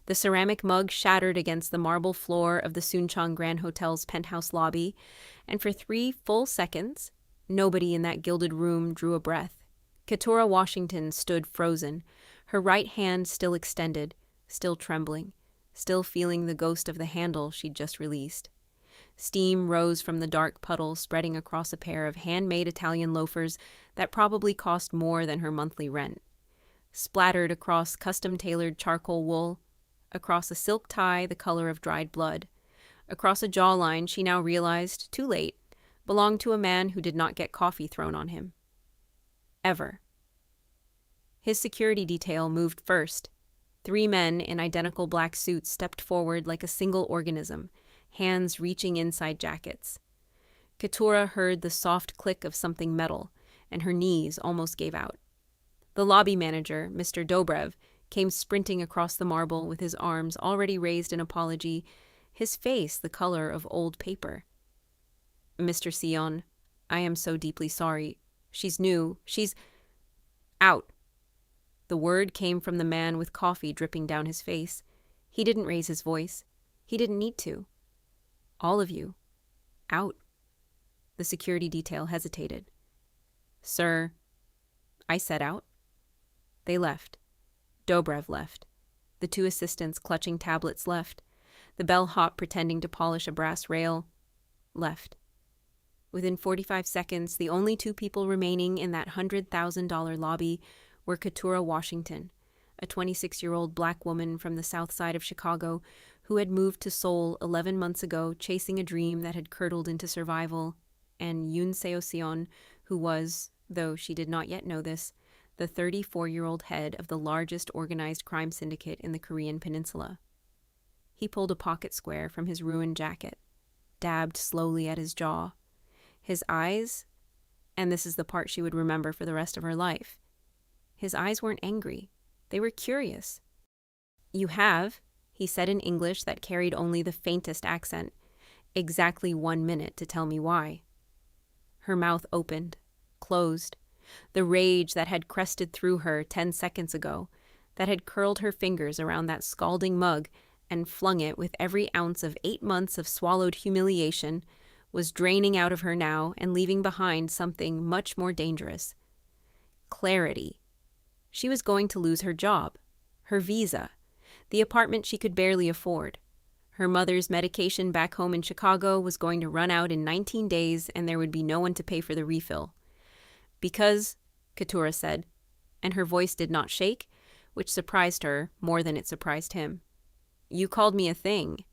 The ceramic mug shattered against the marble floor of the Suncheon Grand Hotel's penthouse lobby, and for 3 full seconds, nobody in that gilded room drew a breath. Keturah Washington stood frozen, her right hand still extended, still trembling, still feeling the ghost of the handle she'd just released. Steam rose from the dark puddle spreading across a pair of handmade Italian loafers that probably cost more than her monthly rent. Splattered across custom-tailored charcoal wool, across a silk tie the color of dried blood, across a jawline she now realized, too late, belonged to a man who did not get coffee thrown on him. Ever. His security detail moved first. 3 men in identical black suits stepped forward like a single organism, hands reaching inside jackets. Keturah heard the soft click of something metal, and her knees almost gave out. The lobby manager, Mr. Dobrev, came sprinting across the marble with his arms already raised in apology, his face the color of old paper. "Mr. Sion, I am so deeply sorry. She's new. She's out." The word came from the man with coffee dripping down his face. He didn't raise his voice. He didn't need to. "All of you. Out." The security detail hesitated. "Sir." I said out. They left. Dobrev left. The 2 assistants clutching tablets left. The bellhop pretending to polish a brass rail left. Within 45 seconds, the only 2 people remaining in that $100,000 lobby were Keturah Washington, a 26-year-old black woman from the south side of Chicago who had moved to Seoul 11 months ago chasing a dream that had curdled into survival, and Yoon Seo-seon, who was, though she did not yet know this, the 34-year-old head of the largest organized crime syndicate in the Korean peninsula. He pulled a pocket square from his ruined jacket, dabbed slowly at his jaw. His eyes, and this is the part she would remember for the rest of her life, his eyes weren't angry. They were curious. "You have," he said in English that carried only the faintest accent, "exactly 1 minute to tell me why." Her mouth opened, closed. The rage that had crested through her 10 seconds ago, that had curled her fingers around that scalding mug and flung it with every ounce of 8 months of swallowed humiliation, was draining out of her now and leaving behind something much more dangerous. Clarity. She was going to lose her job, her visa, the apartment she could barely afford. Her mother's medication back home in Chicago was going to run out in 19 days and there would be no one to pay for the refill. "Because," Keturah said, and her voice did not shake, which surprised her more than it surprised him. "You called me a thing,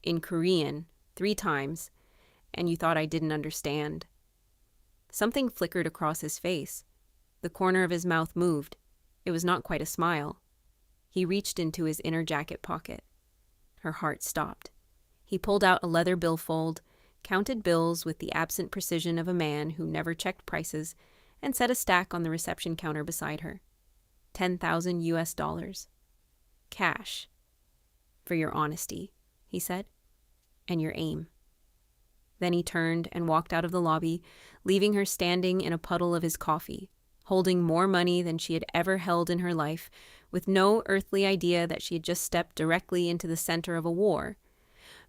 in Korean, 3 times, and you thought I didn't understand." Something flickered across his face. The corner of his mouth moved. It was not quite a smile. He reached into his inner jacket pocket. Her heart stopped. He pulled out a leather billfold, counted bills with the absent precision of a man who never checked prices, and set a stack on the reception counter beside her. $10,000. Cash. "For your honesty," he said, "and your aim." Then he turned and walked out of the lobby, leaving her standing in a puddle of his coffee, holding more money than she had ever held in her life, with no earthly idea that she had just stepped directly into the center of a war.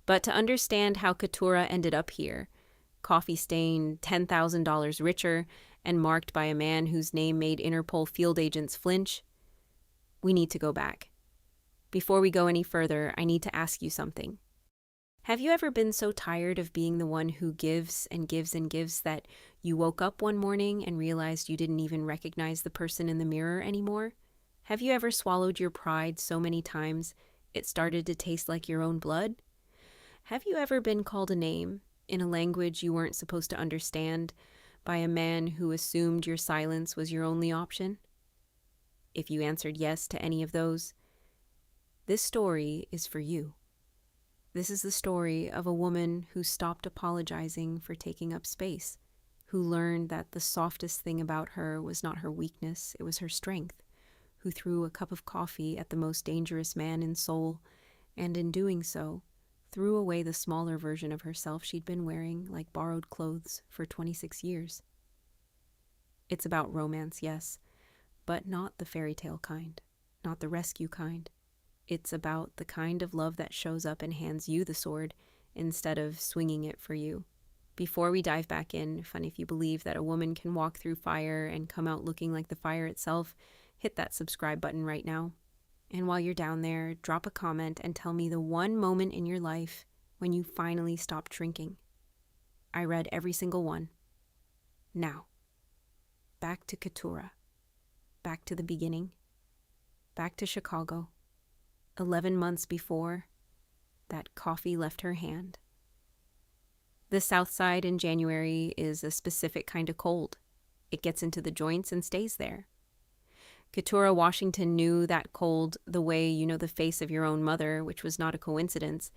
But to understand how Keturah ended up here, coffee-stained, $10,000 richer, and marked by a man whose name made Interpol field agents flinch, we need to go back. Before we go any further, I need to ask you something. Have you ever been so tired of being the one who gives and gives and gives that you woke up one morning and realized you didn't even recognize the person in the mirror anymore? Have you ever swallowed your pride so many times it started to taste like your own blood? Have you ever been called a name, in a language you weren't supposed to understand, by a man who assumed your silence was your only option? If you answered yes to any of those, this story is for you. This is the story of a woman who stopped apologizing for taking up space, who learned that the softest thing about her was not her weakness, it was her strength, who threw a cup of coffee at the most dangerous man in Seoul, and in doing so, threw away the smaller version of herself she'd been wearing like borrowed clothes for 26 years. It's about romance, yes, but not the fairy tale kind, not the rescue kind. It's about the kind of love that shows up and hands you the sword instead of swinging it for you. Before we dive back in, funny if you believe that a woman can walk through fire and come out looking like the fire itself, hit that subscribe button right now. And while you're down there, drop a comment and tell me the one moment in your life when you finally stopped shrinking. I read every single one. Now, back to Keturah. Back to the beginning. Back to Chicago. 11 months before that coffee left her hand. The South Side in January is a specific kind of cold. It gets into the joints and stays there. Keturah Washington knew that cold the way you know the face of your own mother, which was not a coincidence,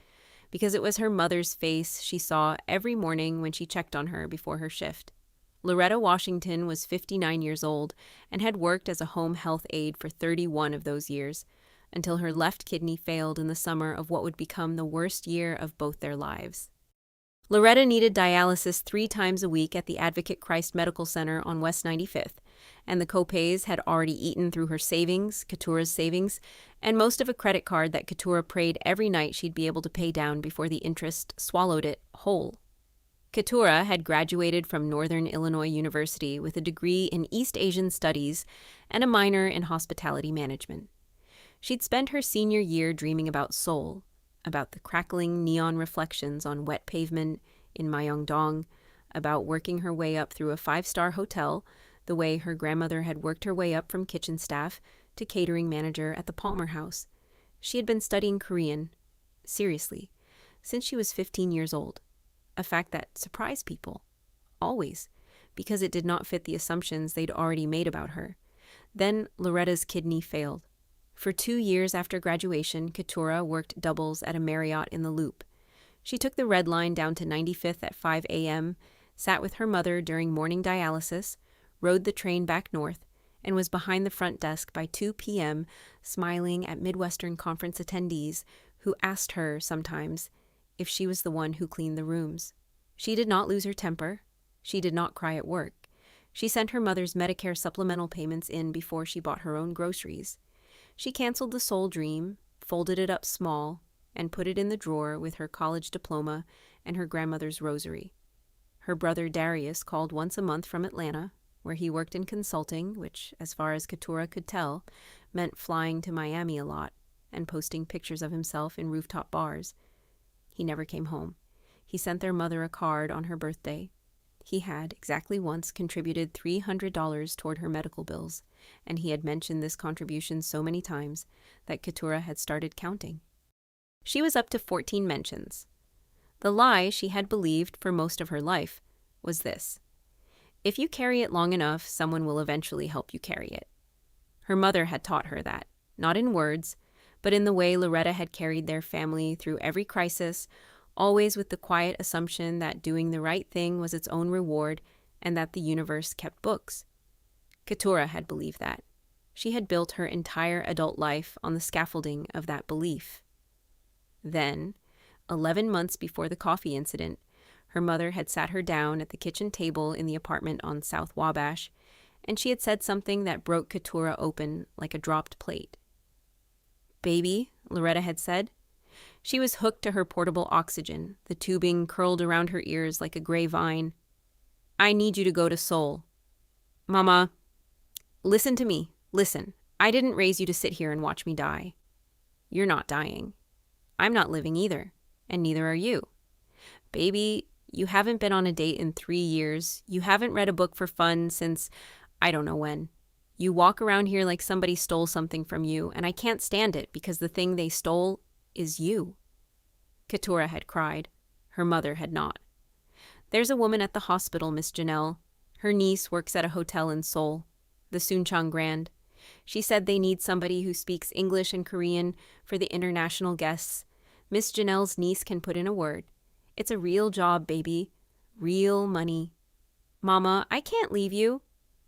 because it was her mother's face she saw every morning when she checked on her before her shift. Loretta Washington was 59 years old and had worked as a home health aide for 31 of those years, until her left kidney failed in the summer of what would become the worst year of both their lives. Loretta needed dialysis 3 times a week at the Advocate Christ Medical Center on West 95th, and the copays had already eaten through her savings, Keturah's savings, and most of a credit card that Keturah prayed every night she'd be able to pay down before the interest swallowed it whole. Keturah had graduated from Northern Illinois University with a degree in East Asian Studies and a minor in hospitality management. She'd spent her senior year dreaming about Seoul, about the crackling neon reflections on wet pavement in Myeongdong, about working her way up through a 5-star hotel, the way her grandmother had worked her way up from kitchen staff to catering manager at the Palmer House. She had been studying Korean, seriously, since she was 15 years old, a fact that surprised people, always, because it did not fit the assumptions they'd already made about her. Then Loretta's kidney failed. For 2 years after graduation, Keturah worked doubles at a Marriott in the Loop. She took the Red Line down to 95th at 5 a.m., sat with her mother during morning dialysis, rode the train back north, and was behind the front desk by 2 p.m., smiling at Midwestern Conference attendees who asked her sometimes if she was the one who cleaned the rooms. She did not lose her temper. She did not cry at work. She sent her mother's Medicare supplemental payments in before she bought her own groceries. She canceled the Seoul dream, folded it up small, and put it in the drawer with her college diploma and her grandmother's rosary. Her brother Darius called once a month from Atlanta, where he worked in consulting, which, as far as Keturah could tell, meant flying to Miami a lot and posting pictures of himself in rooftop bars. He never came home. He sent their mother a card on her birthday. He had, exactly once, contributed $300 toward her medical bills, and he had mentioned this contribution so many times that Keturah had started counting. She was up to 14 mentions. The lie she had believed for most of her life was this: if you carry it long enough, someone will eventually help you carry it. Her mother had taught her that, not in words, but in the way Loretta had carried their family through every crisis, always with the quiet assumption that doing the right thing was its own reward and that the universe kept books. Keturah had believed that. She had built her entire adult life on the scaffolding of that belief. Then, 11 months before the coffee incident, her mother had sat her down at the kitchen table in the apartment on South Wabash, and she had said something that broke Keturah open like a dropped plate. "Baby," Loretta had said. She was hooked to her portable oxygen, the tubing curled around her ears like a gray vine. "I need you to go to Seoul." "Mama, listen to me. Listen. I didn't raise you to sit here and watch me die. You're not dying. I'm not living either, and neither are you. Baby, you haven't been on a date in 3 years. You haven't read a book for fun since I don't know when. You walk around here like somebody stole something from you, and I can't stand it because the thing they stole is you." Keturah had cried. Her mother had not. "There's a woman at the hospital, Miss Janelle. Her niece works at a hotel in Seoul, the Suncheon Grand. She said they need somebody who speaks English and Korean for the international guests. Miss Janelle's niece can put in a word. It's a real job, baby. Real money. Mama, I can't leave you."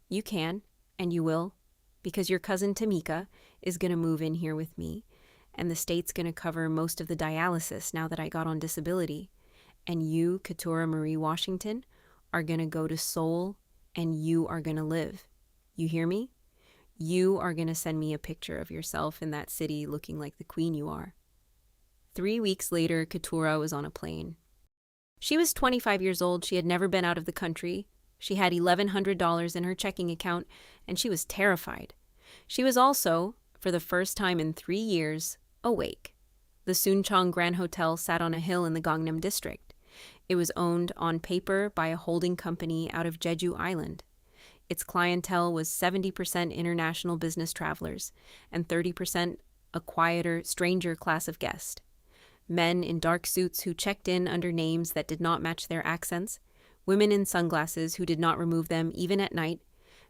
"You can, and you will, because your cousin Tamika is going to move in here with me, and the state's going to cover most of the dialysis now that I got on disability. And you, Keturah Marie Washington, are going to go to Seoul, and you are going to live. You hear me? You are going to send me a picture of yourself in that city looking like the queen you are." 3 weeks later, Keturah was on a plane. She was 25 years old. She had never been out of the country. She had $1,100 in her checking account, and she was terrified. She was also, for the first time in 3 years, awake. The Suncheon Grand Hotel sat on a hill in the Gangnam district. It was owned on paper by a holding company out of Jeju Island. Its clientele was 70% international business travelers and 30% a quieter, stranger class of guest. Men in dark suits who checked in under names that did not match their accents, women in sunglasses who did not remove them even at night,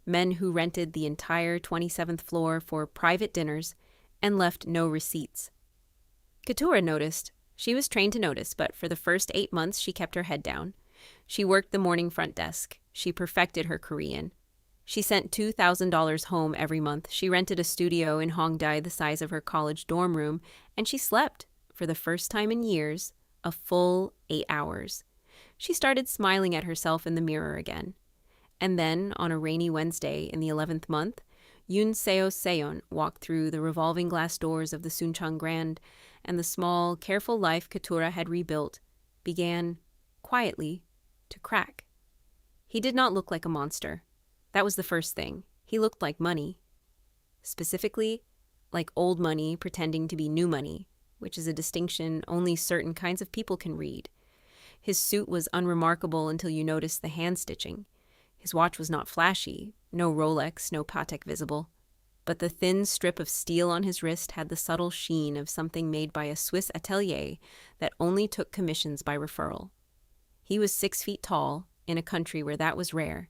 men who rented the entire 27th floor for private dinners and left no receipts. Keturah noticed. She was trained to notice, but for the first 8 months she kept her head down. She worked the morning front desk. She perfected her Korean. She sent $2,000 home every month. She rented a studio in Hongdae the size of her college dorm room, and she slept, for the first time in years, a full 8 hours. She started smiling at herself in the mirror again. And then, on a rainy Wednesday in the 11th month, Yoon Seo-seon walked through the revolving glass doors of the Suncheon Grand, and the small, careful life Keturah had rebuilt began, quietly, to crack. He did not look like a monster. That was the first thing. He looked like money. Specifically, like old money pretending to be new money, which is a distinction only certain kinds of people can read. His suit was unremarkable until you noticed the hand stitching. His watch was not flashy, no Rolex, no Patek visible. But the thin strip of steel on his wrist had the subtle sheen of something made by a Swiss atelier that only took commissions by referral. He was 6 feet tall, in a country where that was rare.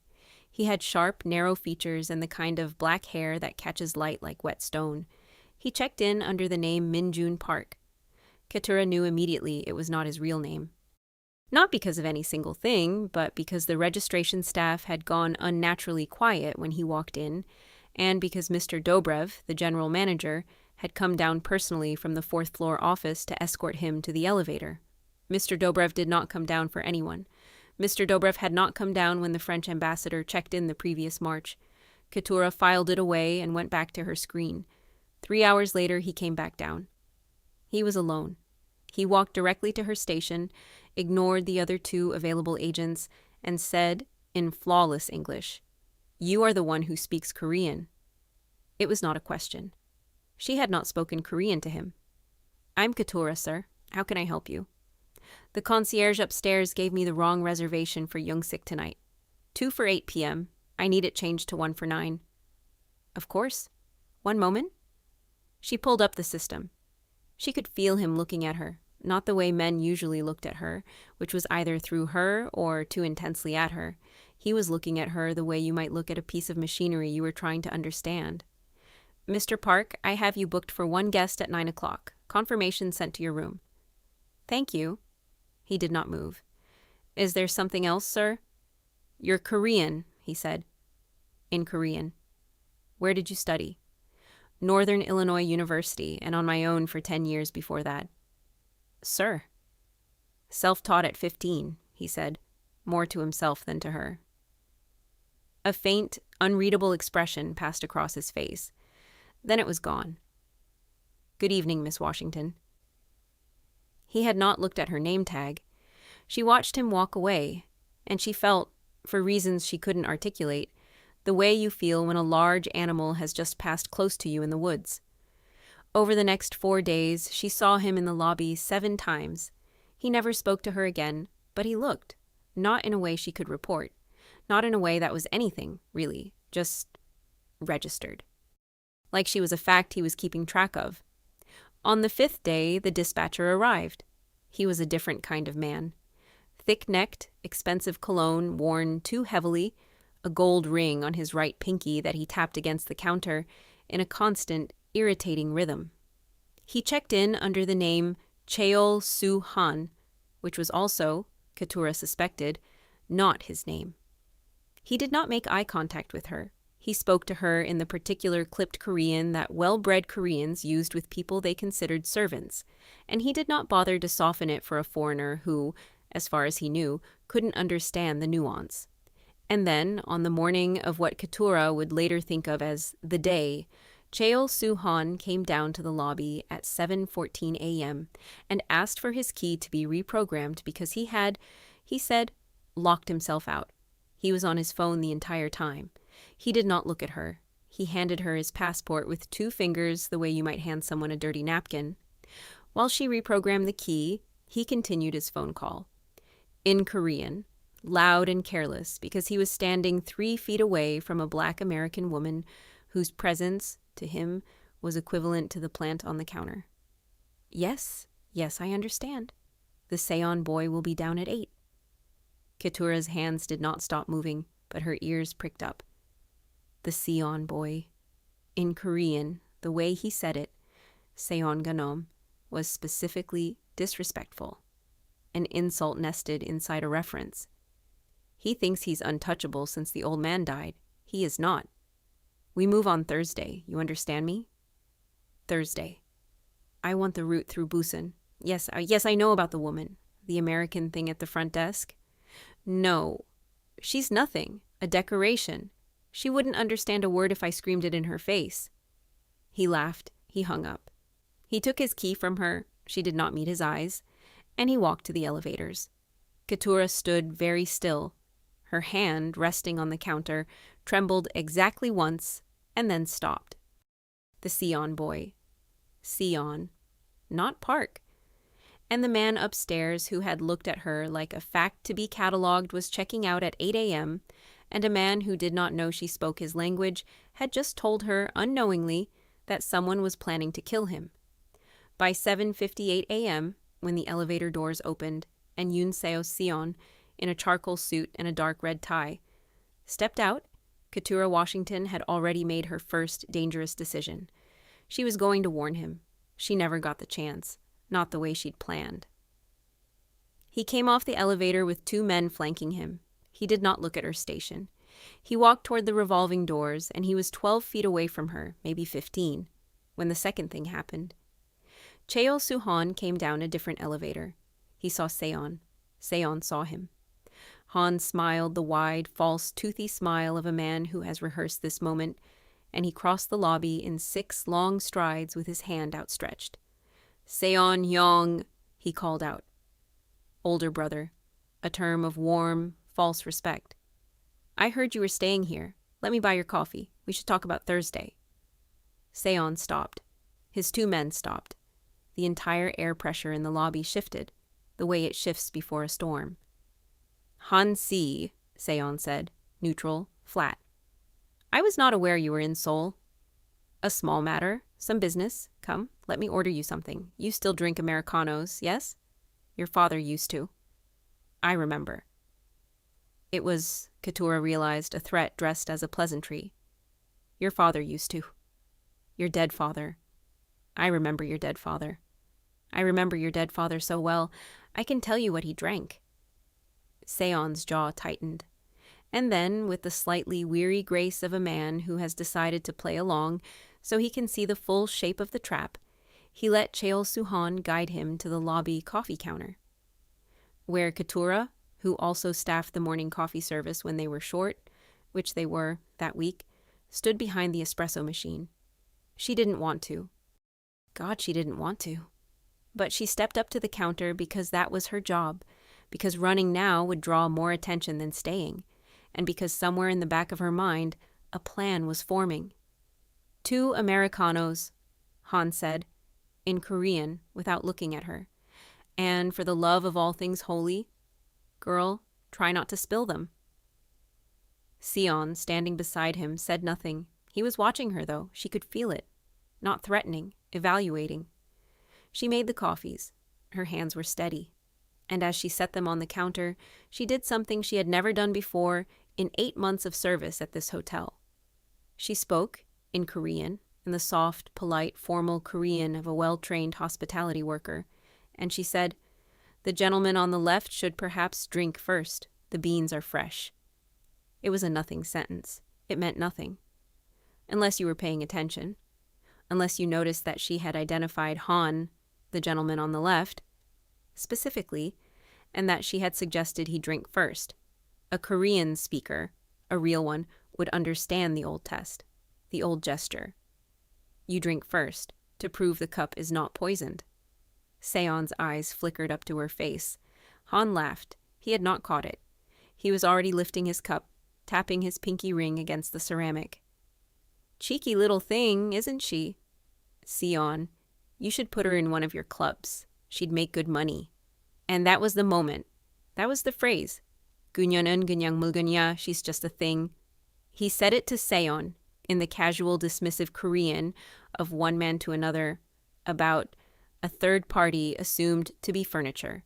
He had sharp, narrow features and the kind of black hair that catches light like wet stone. He checked in under the name Minjun Park. Keturah knew immediately it was not his real name. Not because of any single thing, but because the registration staff had gone unnaturally quiet when he walked in, and because Mr. Dobrev, the general manager, had come down personally from the 4th floor office to escort him to the elevator. Mr. Dobrev did not come down for anyone. Mr. Dobrev had not come down when the French ambassador checked in the previous March. Keturah filed it away and went back to her screen. 3 hours later, he came back down. He was alone. He walked directly to her station, ignored the other 2 available agents, and said, in flawless English, "You are the one who speaks Korean." It was not a question. She had not spoken Korean to him. "I'm Keturah, sir. How can I help you?" "The concierge upstairs gave me the wrong reservation for Youngsik tonight. 2 for 8 p.m. I need it changed to 1 for 9. "Of course. One moment." She pulled up the system. She could feel him looking at her, not the way men usually looked at her, which was either through her or too intensely at her. He was looking at her the way you might look at a piece of machinery you were trying to understand. "Mr. Park, I have you booked for 1 guest at 9 o'clock. Confirmation sent to your room." "Thank you." He did not move. "Is there something else, sir?" "You're Korean," he said. "In Korean." "Where did you study?" "Northern Illinois University, and on my own for 10 years before that." "Sir." "Self-taught at 15, he said, more to himself than to her. A faint, unreadable expression passed across his face. Then it was gone. "Good evening, Miss Washington." He had not looked at her name tag. She watched him walk away, and she felt, for reasons she couldn't articulate, the way you feel when a large animal has just passed close to you in the woods. Over the next 4 days, she saw him in the lobby 7 times. He never spoke to her again, but he looked, not in a way she could report, not in a way that was anything, really, just registered. Like she was a fact he was keeping track of. On the 5th day, the dispatcher arrived. He was a different kind of man. Thick-necked, expensive cologne worn too heavily, a gold ring on his right pinky that he tapped against the counter in a constant, irritating rhythm. He checked in under the name Cheol Soo Han, which was also, Keturah suspected, not his name. He did not make eye contact with her. He spoke to her in the particular clipped Korean that well-bred Koreans used with people they considered servants, and he did not bother to soften it for a foreigner who, as far as he knew, couldn't understand the nuance. And then, on the morning of what Keturah would later think of as the day, Cheol Soo-han came down to the lobby at 7:14 a.m. and asked for his key to be reprogrammed because he had, he said, locked himself out. He was on his phone the entire time. He did not look at her. He handed her his passport with 2 fingers, the way you might hand someone a dirty napkin. While she reprogrammed the key, he continued his phone call. In Korean, loud and careless, because he was standing 3 feet away from a Black American woman whose presence, to him, was equivalent to the plant on the counter. Yes, I understand. The Seon boy will be down at 8. Keturah's hands did not stop moving, but her ears pricked up. The Seon boy. In Korean, the way he said it, Seon ganom, was specifically disrespectful. An insult nested inside a reference. He thinks he's untouchable since the old man died. He is not. We move on Thursday, you understand me? Thursday. I want the route through Busan. Yes, I know about the woman. The American thing at the front desk? No. She's nothing. A decoration. She wouldn't understand a word if I screamed it in her face. He laughed. He hung up. He took his key from her. She did not meet his eyes. And he walked to the elevators. Keturah stood very still. Her hand, resting on the counter, trembled exactly once and then stopped. The Seon boy. Seon. Not Park. And the man upstairs who had looked at her like a fact to be catalogued was checking out at 8 a.m., and a man who did not know she spoke his language had just told her, unknowingly, that someone was planning to kill him. By 7:58 a.m., when the elevator doors opened, and Yoon Seo-seon, in a charcoal suit and a dark red tie, stepped out, Keturah Washington had already made her first dangerous decision. She was going to warn him. She never got the chance, not the way she'd planned. He came off the elevator with 2 men flanking him. He did not look at her station. He walked toward the revolving doors, and he was 12 feet away from her, maybe 15, when the second thing happened. Cheol Soo-han came down a different elevator. He saw Seon. Seon saw him. Han smiled the wide, false, toothy smile of a man who has rehearsed this moment, and he crossed the lobby in 6 long strides with his hand outstretched. Seon Yong, he called out. Older brother, a term of warm, false respect. I heard you were staying here. Let me buy your coffee. We should talk about Thursday. Seon stopped. His 2 men stopped. The entire air pressure in the lobby shifted, the way it shifts before a storm. Han-si, Seon said, neutral, flat. I was not aware you were in Seoul. A small matter, some business. Come, let me order you something. You still drink Americanos, yes? Your father used to. I remember. It was, Keturah realized, a threat dressed as a pleasantry. Your father used to. Your dead father. I remember your dead father. I remember your dead father so well, I can tell you what he drank. Seon's jaw tightened. And then, with the slightly weary grace of a man who has decided to play along so he can see the full shape of the trap, he let Cheol Soo-han guide him to the lobby coffee counter, where Keturah, who also staffed the morning coffee service when they were short, which they were that week, stood behind the espresso machine. She didn't want to. God, she didn't want to. But she stepped up to the counter because that was her job, because running now would draw more attention than staying, and because somewhere in the back of her mind, a plan was forming. 2 Americanos, Han said, in Korean, without looking at her. And for the love of all things holy, girl, try not to spill them. Seon, standing beside him, said nothing. He was watching her, though. She could feel it. Not threatening, evaluating. She made the coffees. Her hands were steady. And as she set them on the counter, she did something she had never done before in 8 months of service at this hotel. She spoke, in Korean, in the soft, polite, formal Korean of a well-trained hospitality worker, and she said, "The gentleman on the left should perhaps drink first. The beans are fresh." It was a nothing sentence. It meant nothing. Unless you were paying attention. Unless you noticed that she had identified Han, the gentleman on the left, specifically, and that she had suggested he drink first. A Korean speaker, a real one, would understand the old test, the old gesture. You drink first, to prove the cup is not poisoned. Seon's eyes flickered up to her face. Han laughed. He had not caught it. He was already lifting his cup, tapping his pinky ring against the ceramic. Cheeky little thing, isn't she? Seon, you should put her in one of your clubs. She'd make good money. And that was the moment. That was the phrase. "그녀는 그냥 물건이야, she's just a thing." He said it to Seon in the casual dismissive Korean of one man to another about a third party assumed to be furniture.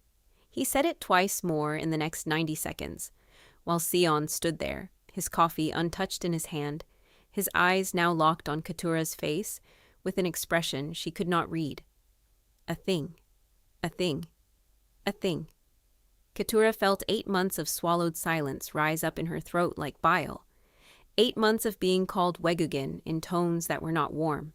He said it twice more in the next 90 seconds, while Seon stood there, his coffee untouched in his hand, his eyes now locked on Keturah's face with an expression she could not read. A thing. A thing. A thing. Keturah felt 8 months of swallowed silence rise up in her throat like bile. 8 months of being called Wegugin in tones that were not warm.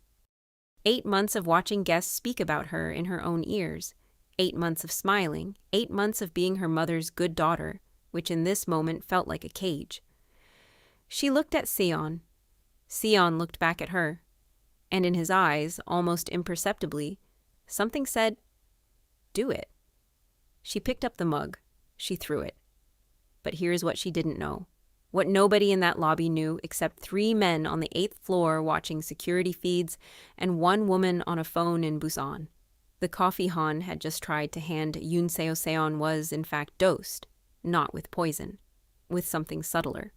8 months of watching guests speak about her in her own ears. 8 months of smiling. 8 months of being her mother's good daughter, which in this moment felt like a cage. She looked at Seon. Seon looked back at her. And in his eyes, almost imperceptibly, something said, "Do it." She picked up the mug. She threw it. But here's what she didn't know. What nobody in that lobby knew except 3 men on the 8th floor watching security feeds and 1 woman on a phone in Busan. The coffee Han had just tried to hand Yoon Seo-seon was, in fact, dosed, not with poison, with something subtler,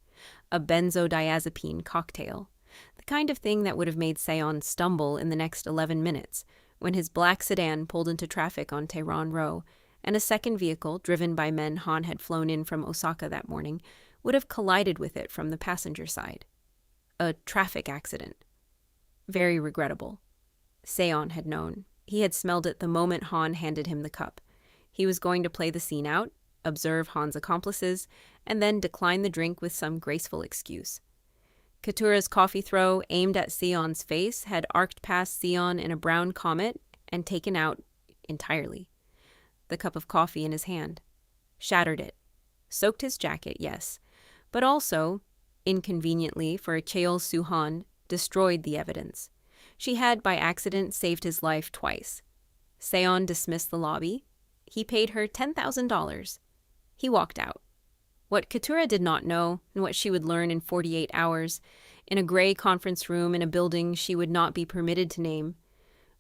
a benzodiazepine cocktail, the kind of thing that would have made Seon stumble in the next 11 minutes when his black sedan pulled into traffic on Tehran Row, and a second vehicle, driven by men Han had flown in from Osaka that morning, would have collided with it from the passenger side. A traffic accident. Very regrettable. Seon had known. He had smelled it the moment Han handed him the cup. He was going to play the scene out, observe Han's accomplices, and then decline the drink with some graceful excuse. Keturah's coffee throw, aimed at Seon's face, had arced past Seon in a brown comet and taken out entirely. The cup of coffee in his hand. Shattered it. Soaked his jacket, yes, but also, inconveniently for Cheol Soo-han, destroyed the evidence. She had, by accident, saved his life twice. Seon dismissed the lobby. He paid her $10,000. He walked out. What Keturah did not know, and what she would learn in 48 hours, in a gray conference room in a building she would not be permitted to name,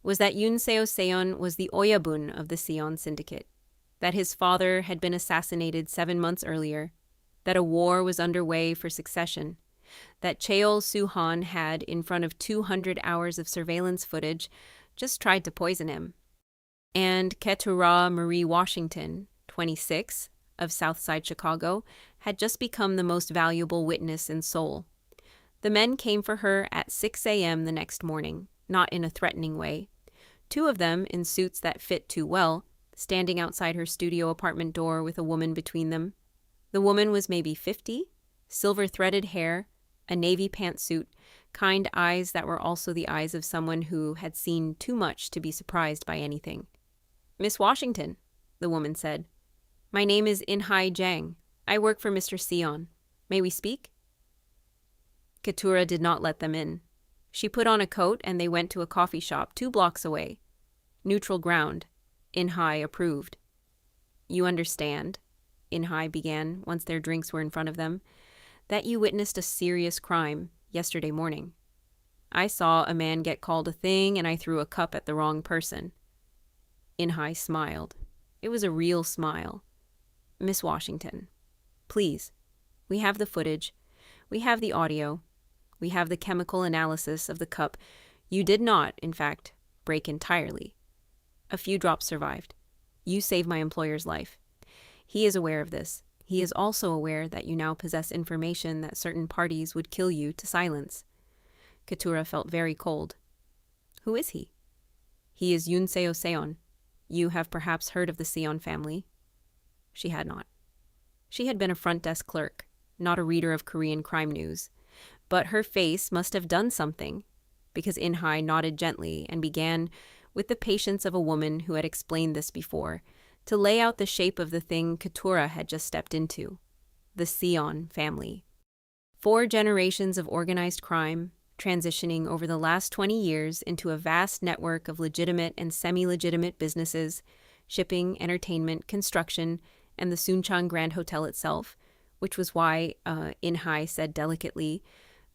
was that Yoon Seo-seon was the Oyabun of the Seon Syndicate, that his father had been assassinated 7 months earlier, that a war was underway for succession, that Cheol Soo-han had, in front of 200 hours of surveillance footage, just tried to poison him. And Keturah Marie Washington, 26, of Southside Chicago, had just become the most valuable witness in Seoul. The men came for her at 6 a.m. the next morning, not in a threatening way. 2 of them, in suits that fit too well, standing outside her studio apartment door with a woman between them. The woman was maybe 50, silver-threaded hair, a navy pantsuit, kind eyes that were also the eyes of someone who had seen too much to be surprised by anything. "Miss Washington," the woman said. "My name is In-hai Jang. I work for Mr. Seon. May we speak?" Keturah did not let them in. She put on a coat and they went to a coffee shop 2 blocks away. Neutral ground. In-hai approved. "You understand," In-hai began once their drinks were in front of them, "that you witnessed a serious crime yesterday morning. I saw a man get called a thing and I threw a cup at the wrong person." In-hai smiled. It was a real smile. "Miss Washington, please, we have the footage, we have the audio, we have the chemical analysis of the cup. You did not, in fact, break entirely. A few drops survived. You saved my employer's life. He is aware of this. He is also aware that you now possess information that certain parties would kill you to silence." Keturah felt very cold. "Who is he?" "He is Yoon Seo-seon. You have perhaps heard of the Seon family." She had not. She had been a front desk clerk, not a reader of Korean crime news. But her face must have done something, because In-hai nodded gently and began, with the patience of a woman who had explained this before, to lay out the shape of the thing Keturah had just stepped into. the Seon family. 4 generations of organized crime, transitioning over the last 20 years into a vast network of legitimate and semi-legitimate businesses, shipping, entertainment, construction, and the Suncheon Grand Hotel itself, which was why In-hai said delicately,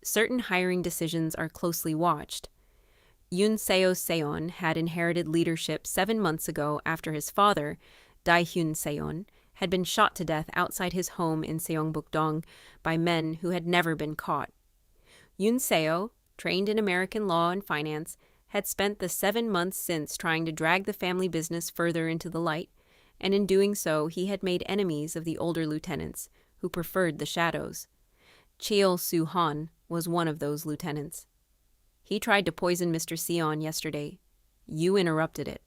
certain hiring decisions are closely watched. Yoon Seo-seon had inherited leadership 7 months ago after his father, Dae-hyun Seon, had been shot to death outside his home in Seongbuk-dong by men who had never been caught. Yoon Seo, trained in American law and finance, had spent the 7 months since trying to drag the family business further into the light, and in doing so he had made enemies of the older lieutenants, who preferred the shadows. Cheol Soo-han was one of those lieutenants. He tried to poison Mr. Seon yesterday. You interrupted it.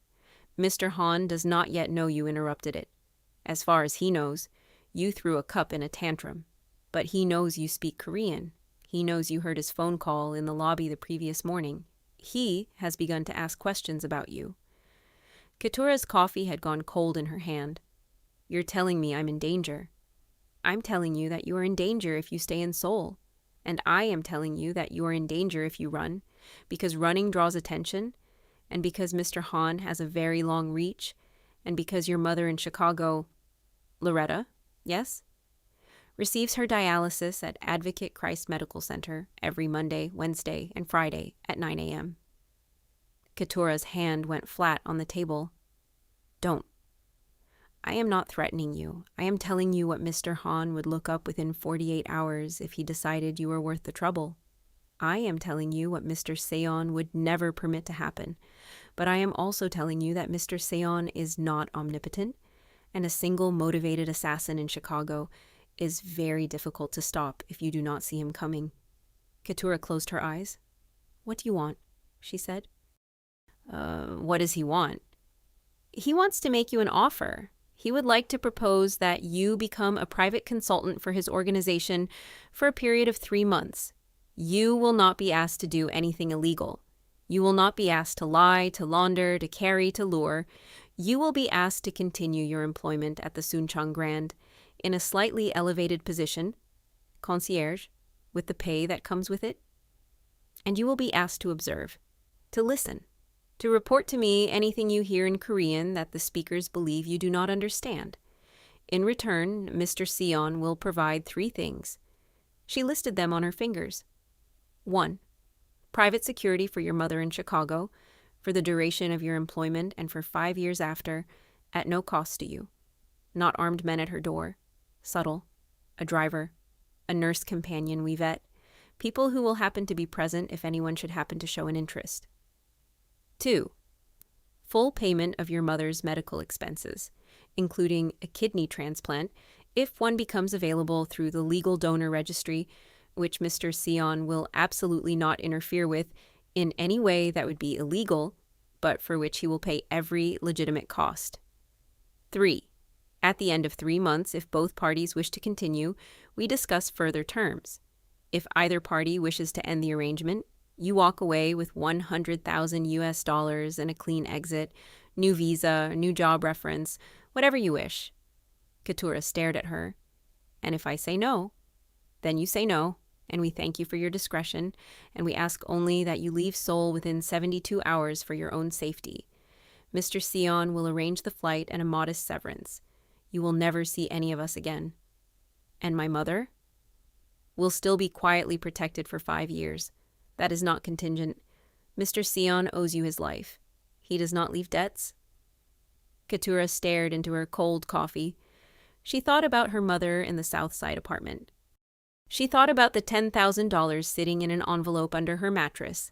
Mr. Han does not yet know you interrupted it. As far as he knows, you threw a cup in a tantrum. But he knows you speak Korean. He knows you heard his phone call in the lobby the previous morning. He has begun to ask questions about you. Keturah's coffee had gone cold in her hand. You're telling me I'm in danger. I'm telling you that you are in danger if you stay in Seoul. And I am telling you that you are in danger if you run, because running draws attention, and because Mr. Han has a very long reach, and because your mother in Chicago, Loretta, yes, receives her dialysis at Advocate Christ Medical Center every Monday, Wednesday, and Friday at 9 a.m. Keturah's hand went flat on the table. Don't. I am not threatening you. I am telling you what Mr. Han would look up within 48 hours if he decided you were worth the trouble. I am telling you what Mr. Seon would never permit to happen. But I am also telling you that Mr. Seon is not omnipotent, and a single motivated assassin in Chicago is very difficult to stop if you do not see him coming. Keturah closed her eyes. What do you want? She said. What does he want? He wants to make you an offer. He would like to propose that you become a private consultant for his organization for a period of 3 months. You will not be asked to do anything illegal. You will not be asked to lie, to launder, to carry, to lure. You will be asked to continue your employment at the Suncheon Grand in a slightly elevated position, concierge, with the pay that comes with it. And you will be asked to observe, to listen, to report to me anything you hear in Korean that the speakers believe you do not understand. In return, Mr. Seon will provide 3 things. She listed them on her fingers. 1. Private security for your mother in Chicago, for the duration of your employment and for 5 years after, at no cost to you. Not armed men at her door. Subtle. A driver. A nurse companion we vet. People who will happen to be present if anyone should happen to show an interest. 2. Full payment of your mother's medical expenses, including a kidney transplant, if one becomes available through the legal donor registry, which Mr. Seon will absolutely not interfere with in any way that would be illegal, but for which he will pay every legitimate cost. 3. At the end of 3 months, if both parties wish to continue, we discuss further terms. If either party wishes to end the arrangement, you walk away with $100,000 and a clean exit, new visa, new job reference, whatever you wish. Keturah stared at her. And if I say no, then you say no, and we thank you for your discretion, and we ask only that you leave Seoul within 72 hours for your own safety. Mr. Seon will arrange the flight and a modest severance. You will never see any of us again. And my mother? Will still be quietly protected for 5 years. That is not contingent. Mr. Seon owes you his life. He does not leave debts. Keturah stared into her cold coffee. She thought about her mother in the South Side apartment. She thought about the $10,000 sitting in an envelope under her mattress.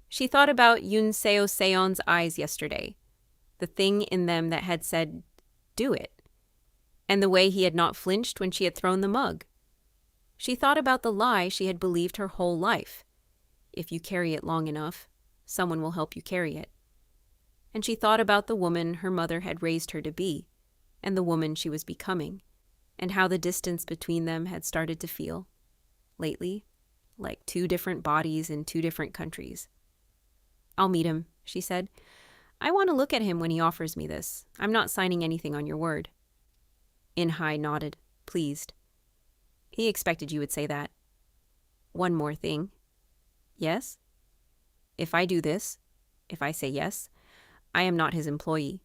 She thought about Yoon Seo-seon's eyes yesterday, the thing in them that had said, "Do it," and the way he had not flinched when she had thrown the mug. She thought about the lie she had believed her whole life. If you carry it long enough, someone will help you carry it. And she thought about the woman her mother had raised her to be, and the woman she was becoming, and how the distance between them had started to feel, lately, like 2 different bodies in 2 different countries. I'll meet him, she said. I want to look at him when he offers me this. I'm not signing anything on your word. In-hai nodded, pleased. He expected you would say that. One more thing. Yes? If I do this, if I say yes, I am not his employee.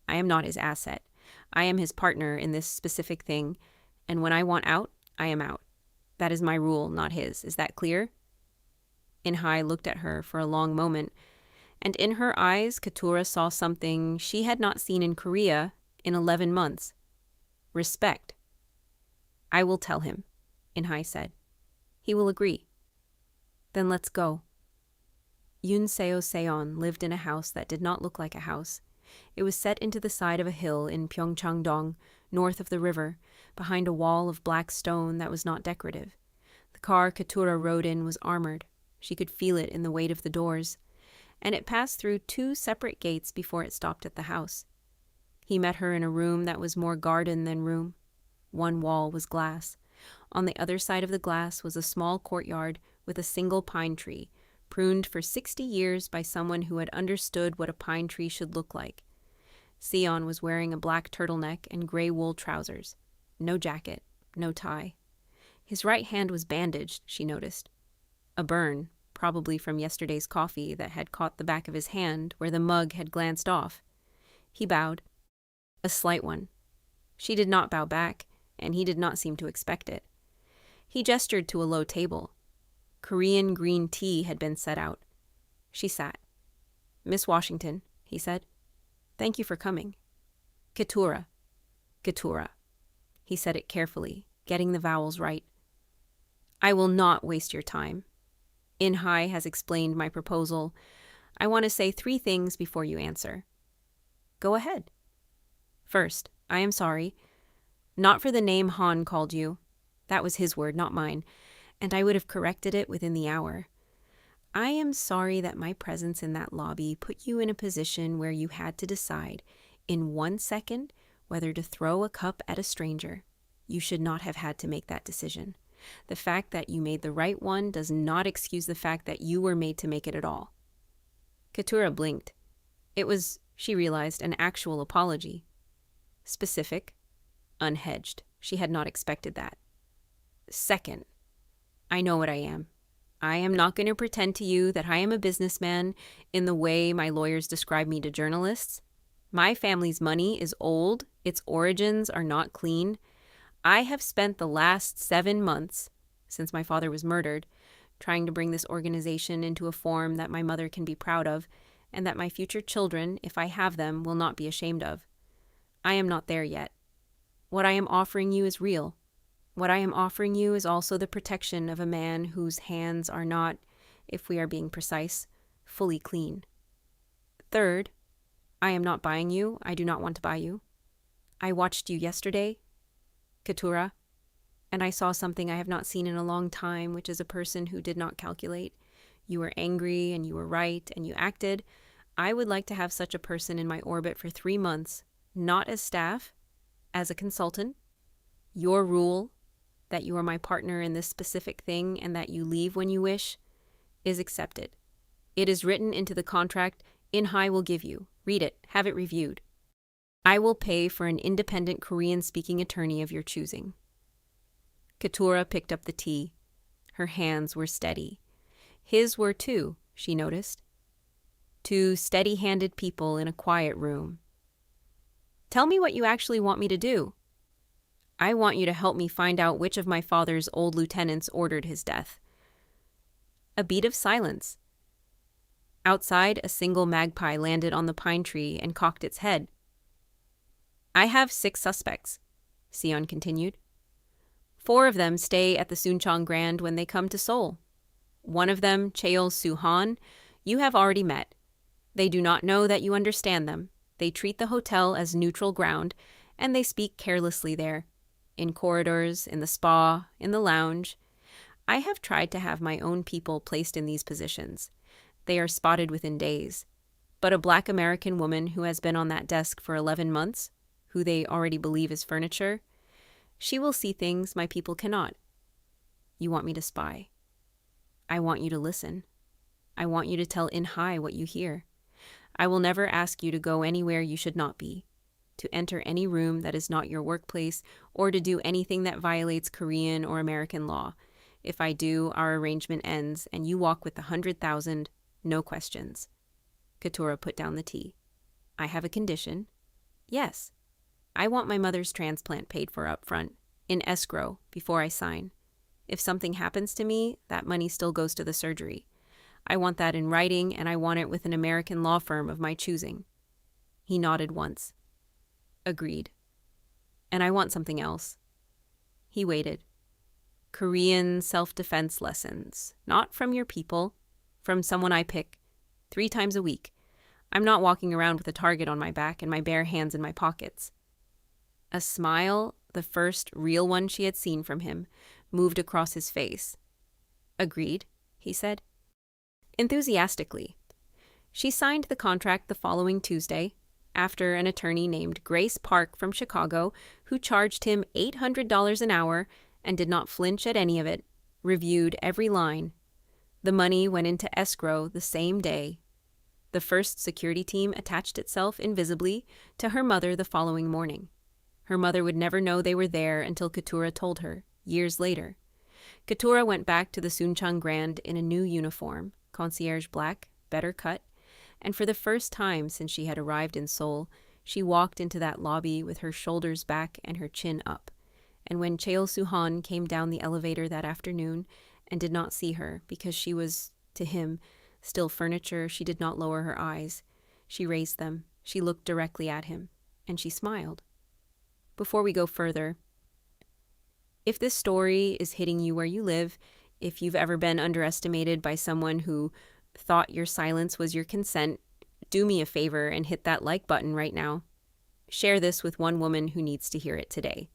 I am not his asset. I am his partner in this specific thing, and when I want out, I am out. That is my rule, not his. Is that clear? In-hai looked at her for a long moment, and in her eyes, Keturah saw something she had not seen in Korea in 11 months. Respect. I will tell him, In-hai said. He will agree. Then let's go. Yoon Seo-seon lived in a house that did not look like a house. It was set into the side of a hill in Pyeongchang-dong, north of the river, behind a wall of black stone that was not decorative. The car Keturah rode in was armored. She could feel it in the weight of the doors, and it passed through 2 separate gates before it stopped at the house. He met her in a room that was more garden than room. One wall was glass. On the other side of the glass was a small courtyard with a single pine tree, pruned for 60 years by someone who had understood what a pine tree should look like. Seon was wearing a black turtleneck and gray wool trousers. No jacket, no tie. His right hand was bandaged, she noticed. A burn, probably from yesterday's coffee that had caught the back of his hand where the mug had glanced off. He bowed. A slight one. She did not bow back, and he did not seem to expect it. He gestured to a low table. Korean green tea had been set out. She sat. Miss Washington, he said. Thank you for coming. Keturah. Keturah. He said it carefully, getting the vowels right. I will not waste your time. In-hai has explained my proposal. I want to say 3 things before you answer. Go ahead. First, I am sorry. Not for the name Han called you. That was his word, not mine, and I would have corrected it within the hour. I am sorry that my presence in that lobby put you in a position where you had to decide, in 1 second, whether to throw a cup at a stranger. You should not have had to make that decision. The fact that you made the right one does not excuse the fact that you were made to make it at all. Keturah blinked. It was, she realized, an actual apology. Specific, unhedged. She had not expected that. Second, I know what I am. I am not going to pretend to you that I am a businessman in the way my lawyers describe me to journalists. My family's money is old. Its origins are not clean. I have spent the last 7 months, since my father was murdered, trying to bring this organization into a form that my mother can be proud of, and that my future children, if I have them, will not be ashamed of. I am not there yet. What I am offering you is real. What I am offering you is also the protection of a man whose hands are not, if we are being precise, fully clean. Third, I am not buying you. I do not want to buy you. I watched you yesterday, Keturah, and I saw something I have not seen in a long time, which is a person who did not calculate. You were angry and you were right and you acted. I would like to have such a person in my orbit for 3 months, not as staff, as a consultant. Your rule, that you are my partner in this specific thing and that you leave when you wish, is accepted. It is written into the contract In-hai will give you. Read it. Have it reviewed. I will pay for an independent Korean-speaking attorney of your choosing. Keturah picked up the tea. Her hands were steady. His were too, she noticed. 2 steady-handed people in a quiet room. Tell me what you actually want me to do. I want you to help me find out which of my father's old lieutenants ordered his death. A beat of silence. Outside, a single magpie landed on the pine tree and cocked its head. I have 6 suspects, Seon continued. 4 of them stay at the Suncheon Grand when they come to Seoul. One of them, Cheol Soo-han, you have already met. They do not know that you understand them. They treat the hotel as neutral ground, and they speak carelessly there. In corridors, in the spa, in the lounge. I have tried to have my own people placed in these positions. They are spotted within days. But a Black American woman who has been on that desk for 11 months, who they already believe is furniture, she will see things my people cannot. You want me to spy. I want you to listen. I want you to tell In-hai what you hear. I will never ask you to go anywhere you should not be, to enter any room that is not your workplace or to do anything that violates Korean or American law. If I do, our arrangement ends and you walk with the 100,000, no questions. Keturah put down the tea. I have a condition. Yes. I want my mother's transplant paid for up front, in escrow, before I sign. If something happens to me, that money still goes to the surgery. I want that in writing, and I want it with an American law firm of my choosing. He nodded once. Agreed. And I want something else. He waited. Korean self-defense lessons. Not from your people, from someone I pick. 3 times a week. I'm not walking around with a target on my back and my bare hands in my pockets. A smile, the first real one she had seen from him, moved across his face. Agreed, he said. Enthusiastically. She signed the contract the following Tuesday, after an attorney named Grace Park from Chicago, who charged him $800 an hour and did not flinch at any of it, reviewed every line. The money went into escrow the same day. The first security team attached itself invisibly to her mother the following morning. Her mother would never know they were there until Keturah told her, years later. Keturah went back to the Soonchang Grand in a new uniform, concierge black, better cut, and for the first time since she had arrived in Seoul, she walked into that lobby with her shoulders back and her chin up. And when Cheol Soo-han came down the elevator that afternoon and did not see her because she was, to him, still furniture, she did not lower her eyes. She raised them, she looked directly at him, and she smiled. Before we go further, if this story is hitting you where you live, if you've ever been underestimated by someone who thought your silence was your consent, do me a favor and hit that like button right now. Share this with one woman who needs to hear it today.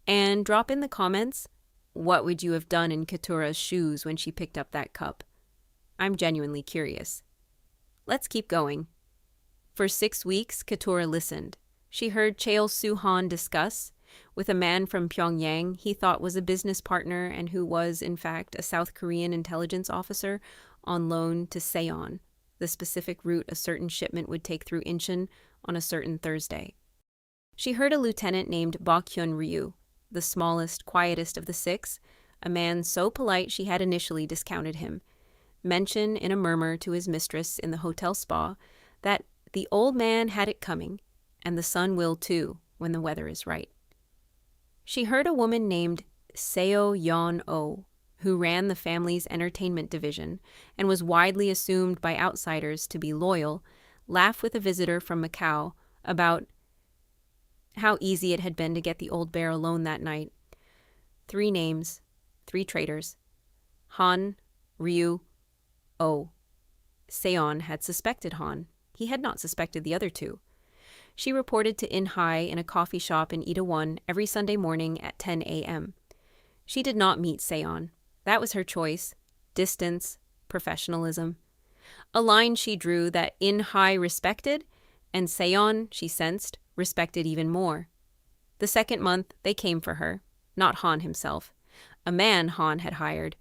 And drop in the comments, what would you have done in Keturah's shoes when she picked up that cup? I'm genuinely curious. Let's keep going. For 6 weeks, Keturah listened. She heard Cheol Soo-han discuss, with a man from Pyongyang he thought was a business partner and who was, in fact, a South Korean intelligence officer on loan to Seoul, the specific route a certain shipment would take through Incheon on a certain Thursday. She heard a lieutenant named Baekhyun Ryu, the smallest, quietest of the 6, a man so polite she had initially discounted him, mention in a murmur to his mistress in the hotel spa that the old man had it coming, and the son will too when the weather is right. She heard a woman named Seo Yeon-oh, who ran the family's entertainment division and was widely assumed by outsiders to be loyal, laugh with a visitor from Macau about how easy it had been to get the old bear alone that night. 3 names, 3 traitors. Han, Ryu, Oh. Seon had suspected Han. He had not suspected the other 2. She reported to In-hai in a coffee shop in Itaewon every Sunday morning at 10 a.m. She did not meet Seon. That was her choice. Distance, professionalism. A line she drew that In-hai respected, and Seon, she sensed, respected even more. The second month, they came for her. Not Han himself. A man Han had hired.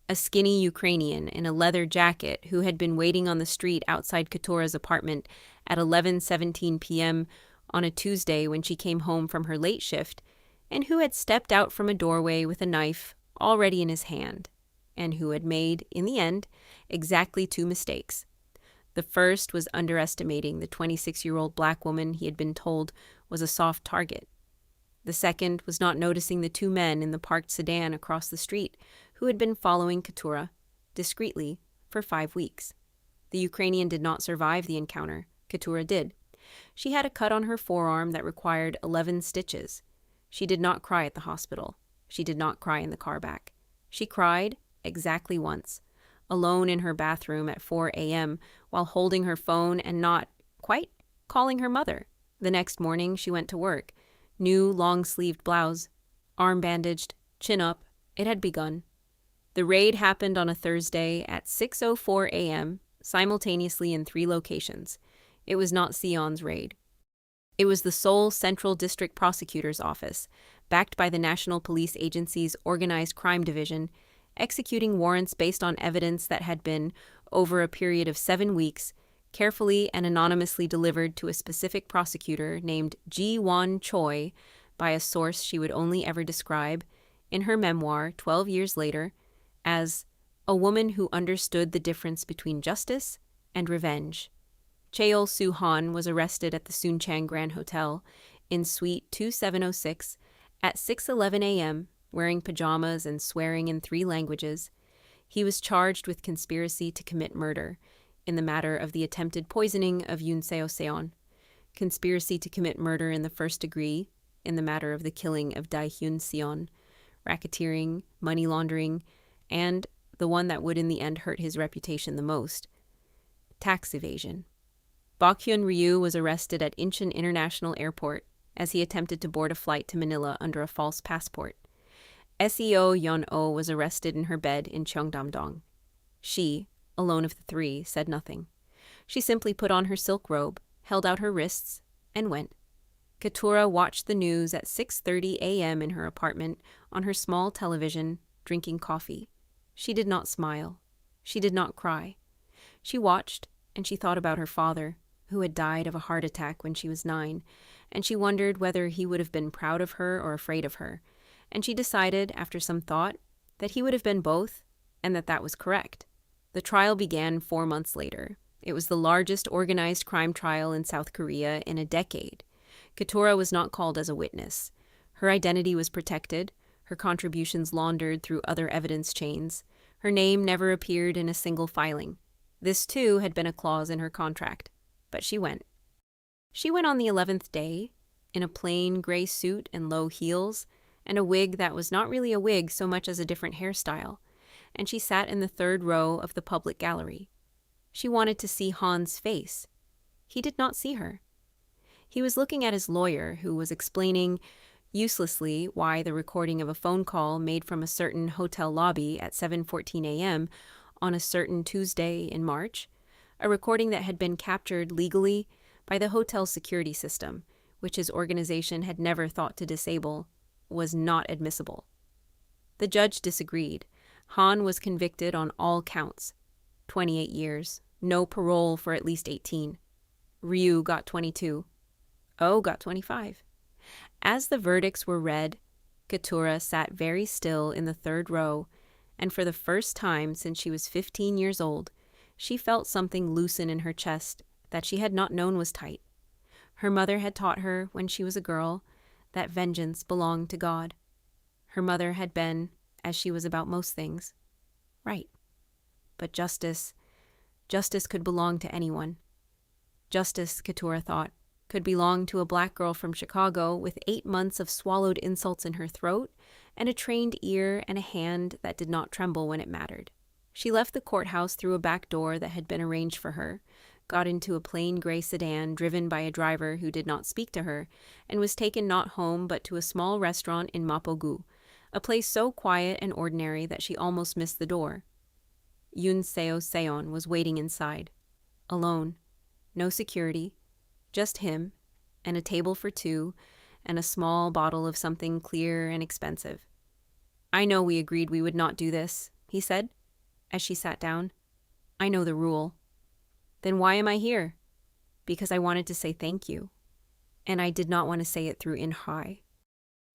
A skinny Ukrainian in a leather jacket who had been waiting on the street outside Keturah's apartment at 11:17 p.m. on a Tuesday when she came home from her late shift, and who had stepped out from a doorway with a knife already in his hand, and who had made, in the end, exactly 2 mistakes. The first was underestimating the 26-year-old black woman he had been told was a soft target. The second was not noticing the 2 men in the parked sedan across the street who had been following Keturah, discreetly, for 5 weeks. The Ukrainian did not survive the encounter. Keturah did. She had a cut on her forearm that required 11 stitches. She did not cry at the hospital. She did not cry in the car back. She cried exactly once, alone in her bathroom at 4 a.m. while holding her phone and not, quite, calling her mother. The next morning she went to work. New long-sleeved blouse, arm bandaged, chin up. It had begun. The raid happened on a Thursday at 6:04 a.m., simultaneously in 3 locations. It was not Seon's raid. It was the Seoul Central District Prosecutor's Office, backed by the National Police Agency's Organized Crime Division, executing warrants based on evidence that had been, over a period of 7 weeks, carefully and anonymously delivered to a specific prosecutor named Ji-won Choi by a source she would only ever describe, in her memoir 12 years later, as a woman who understood the difference between justice and revenge. Cheol Soo-han was arrested at the Soonchang Grand Hotel in Suite 2706 at 6:11 a.m., wearing pajamas and swearing in 3 languages. He was charged with conspiracy to commit murder in the matter of the attempted poisoning of Yoon Seo-seon, conspiracy to commit murder in the first degree in the matter of the killing of Dae-hyun Seon, racketeering, money laundering, and the one that would in the end hurt his reputation the most, tax evasion. Baekhyun Ryu was arrested at Incheon International Airport as he attempted to board a flight to Manila under a false passport. Seo Yeon-oh was arrested in her bed in Cheongdam-dong. She, alone of the 3, said nothing. She simply put on her silk robe, held out her wrists, and went. Keturah watched the news at 6:30 a.m. in her apartment on her small television, drinking coffee. She did not smile. She did not cry. She watched, and she thought about her father, who had died of a heart attack when she was 9, and she wondered whether he would have been proud of her or afraid of her, and she decided, after some thought, that he would have been both, and that was correct. The trial began 4 months later. It was the largest organized crime trial in South Korea in a decade. Keturah was not called as a witness. Her identity was protected, her contributions laundered through other evidence chains. Her name never appeared in a single filing. This, too, had been a clause in her contract. But she went. She went on the 11th day, in a plain gray suit and low heels, and a wig that was not really a wig so much as a different hairstyle, and she sat in the 3rd row of the public gallery. She wanted to see Han's face. He did not see her. He was looking at his lawyer, who was explaining uselessly why the recording of a phone call made from a certain hotel lobby at 7:14 a.m. on a certain Tuesday in March, a recording that had been captured legally by the hotel security system, which his organization had never thought to disable, was not admissible. The judge disagreed. Han was convicted on all counts. 28 years, no parole for at least 18. Ryu got 22. Oh got 25. As the verdicts were read, Keturah sat very still in the 3rd row, and for the first time since she was 15 years old, she felt something loosen in her chest that she had not known was tight. Her mother had taught her, when she was a girl, that vengeance belonged to God. Her mother had been, as she was about most things, right. But justice could belong to anyone. Justice, Keturah thought, could belong to a black girl from Chicago with 8 months of swallowed insults in her throat and a trained ear and a hand that did not tremble when it mattered. She left the courthouse through a back door that had been arranged for her, got into a plain gray sedan driven by a driver who did not speak to her, and was taken not home but to a small restaurant in Mapogu, a place so quiet and ordinary that she almost missed the door. Yoon Seo-seon was waiting inside, alone, no security, just him, and a table for 2, and a small bottle of something clear and expensive. "I know we agreed we would not do this," he said, as she sat down. "I know the rule." "Then why am I here?" "Because I wanted to say thank you. And I did not want to say it through in-high.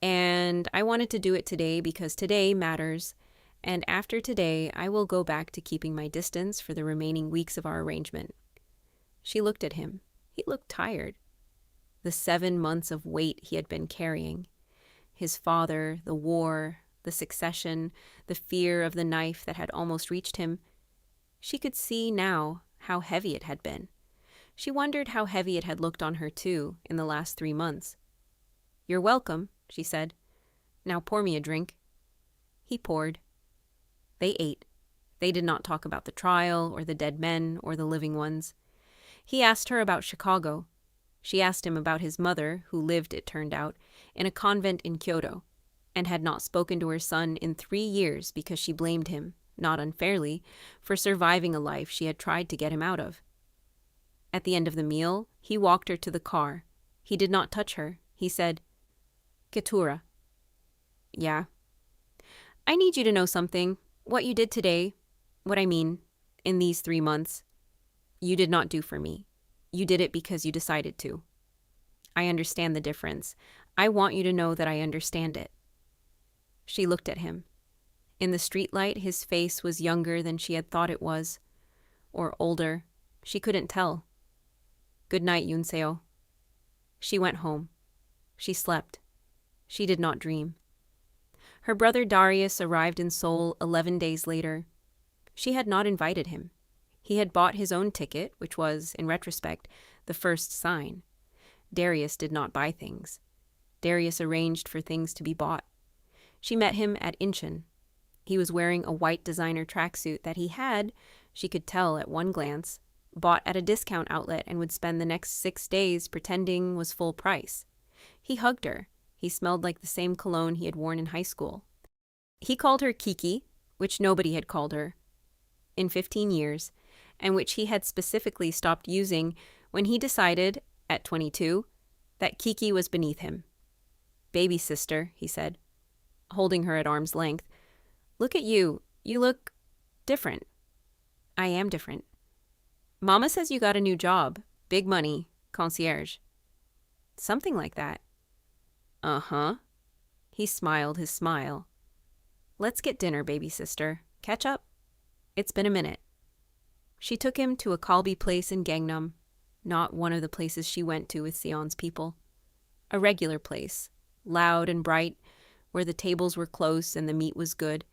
And I wanted to do it today because today matters, and after today I will go back to keeping my distance for the remaining weeks of our arrangement." She looked at him. He looked tired. The 7 months of weight he had been carrying. His father, the war, the succession, the fear of the knife that had almost reached him. She could see now how heavy it had been. She wondered how heavy it had looked on her, too, in the last 3 months. "You're welcome," she said. "Now pour me a drink." He poured. They ate. They did not talk about the trial, or the dead men, or the living ones. He asked her about Chicago. She asked him about his mother, who lived, it turned out, in a convent in Kyoto, and had not spoken to her son in 3 years because she blamed him, not unfairly, for surviving a life she had tried to get him out of. At the end of the meal, he walked her to the car. He did not touch her. He said, "Keturah." "Yeah." "I need you to know something. What you did today, in these 3 months." You did not do for me. You did it because you decided to. I understand the difference. I want you to know that I understand it. She looked at him. In the streetlight, his face was younger than she had thought it was. Or older. She couldn't tell. Good night, Yunseo. She went home. She slept. She did not dream. Her brother Darius arrived in Seoul 11 days later. She had not invited him. He had bought his own ticket, which was, in retrospect, the first sign. Darius did not buy things. Darius arranged for things to be bought. She met him at Incheon. He was wearing a white designer tracksuit that he had, she could tell at one glance, bought at a discount outlet and would spend the next 6 days pretending was full price. He hugged her. He smelled like the same cologne he had worn in high school. He called her Kiki, which nobody had called her in 15 years, and which he had specifically stopped using when he decided, at 22, that Kiki was beneath him. Baby sister, he said, holding her at arm's length. Look at you. You look different. I am different. Mama says you got a new job. Big money. Concierge. Something like that. Uh-huh. He smiled his smile. Let's get dinner, baby sister. Catch up? It's been a minute. She took him to a kalbi place in Gangnam, not one of the places she went to with Sion's people. A regular place, loud and bright, where the tables were close and the meat was good,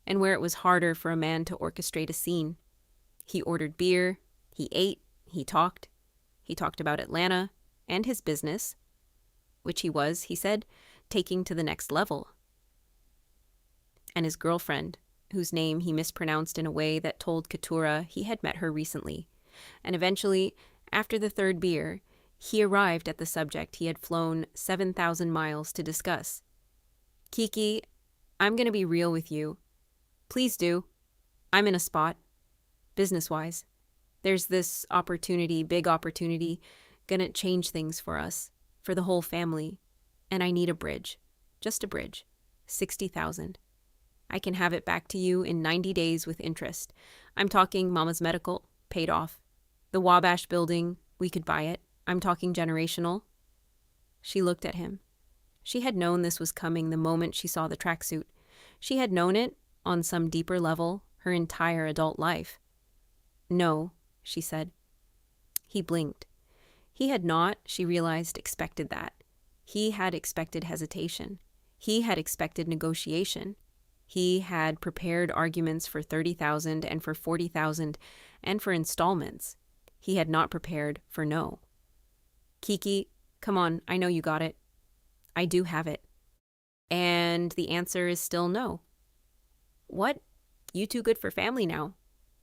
and where it was harder for a man to orchestrate a scene. He ordered beer, he ate, he talked. He talked about Atlanta and his business, which he said, taking to the next level. And his girlfriend, whose name he mispronounced in a way that told Keturah he had met her recently. And eventually, after the third beer, he arrived at the subject he had flown 7,000 miles to discuss. Kiki, I'm going to be real with you. Please do. I'm in a spot, business-wise. There's this opportunity, big opportunity, gonna change things for us, for the whole family. And I need a bridge. Just a bridge. 60,000. I can have it back to you in 90 days with interest. I'm talking Mama's medical, paid off. The Wabash building, we could buy it. I'm talking generational. She looked at him. She had known this was coming the moment she saw the tracksuit. She had known it, on some deeper level, her entire adult life. No, she said. He blinked. He had not, she realized, expected that. He had expected hesitation. He had expected negotiation. He had prepared arguments for 30,000 and for 40,000 and for installments. He had not prepared for no. Kiki, come on, I know you got it. I do have it. And the answer is still no. What? You too good for family now?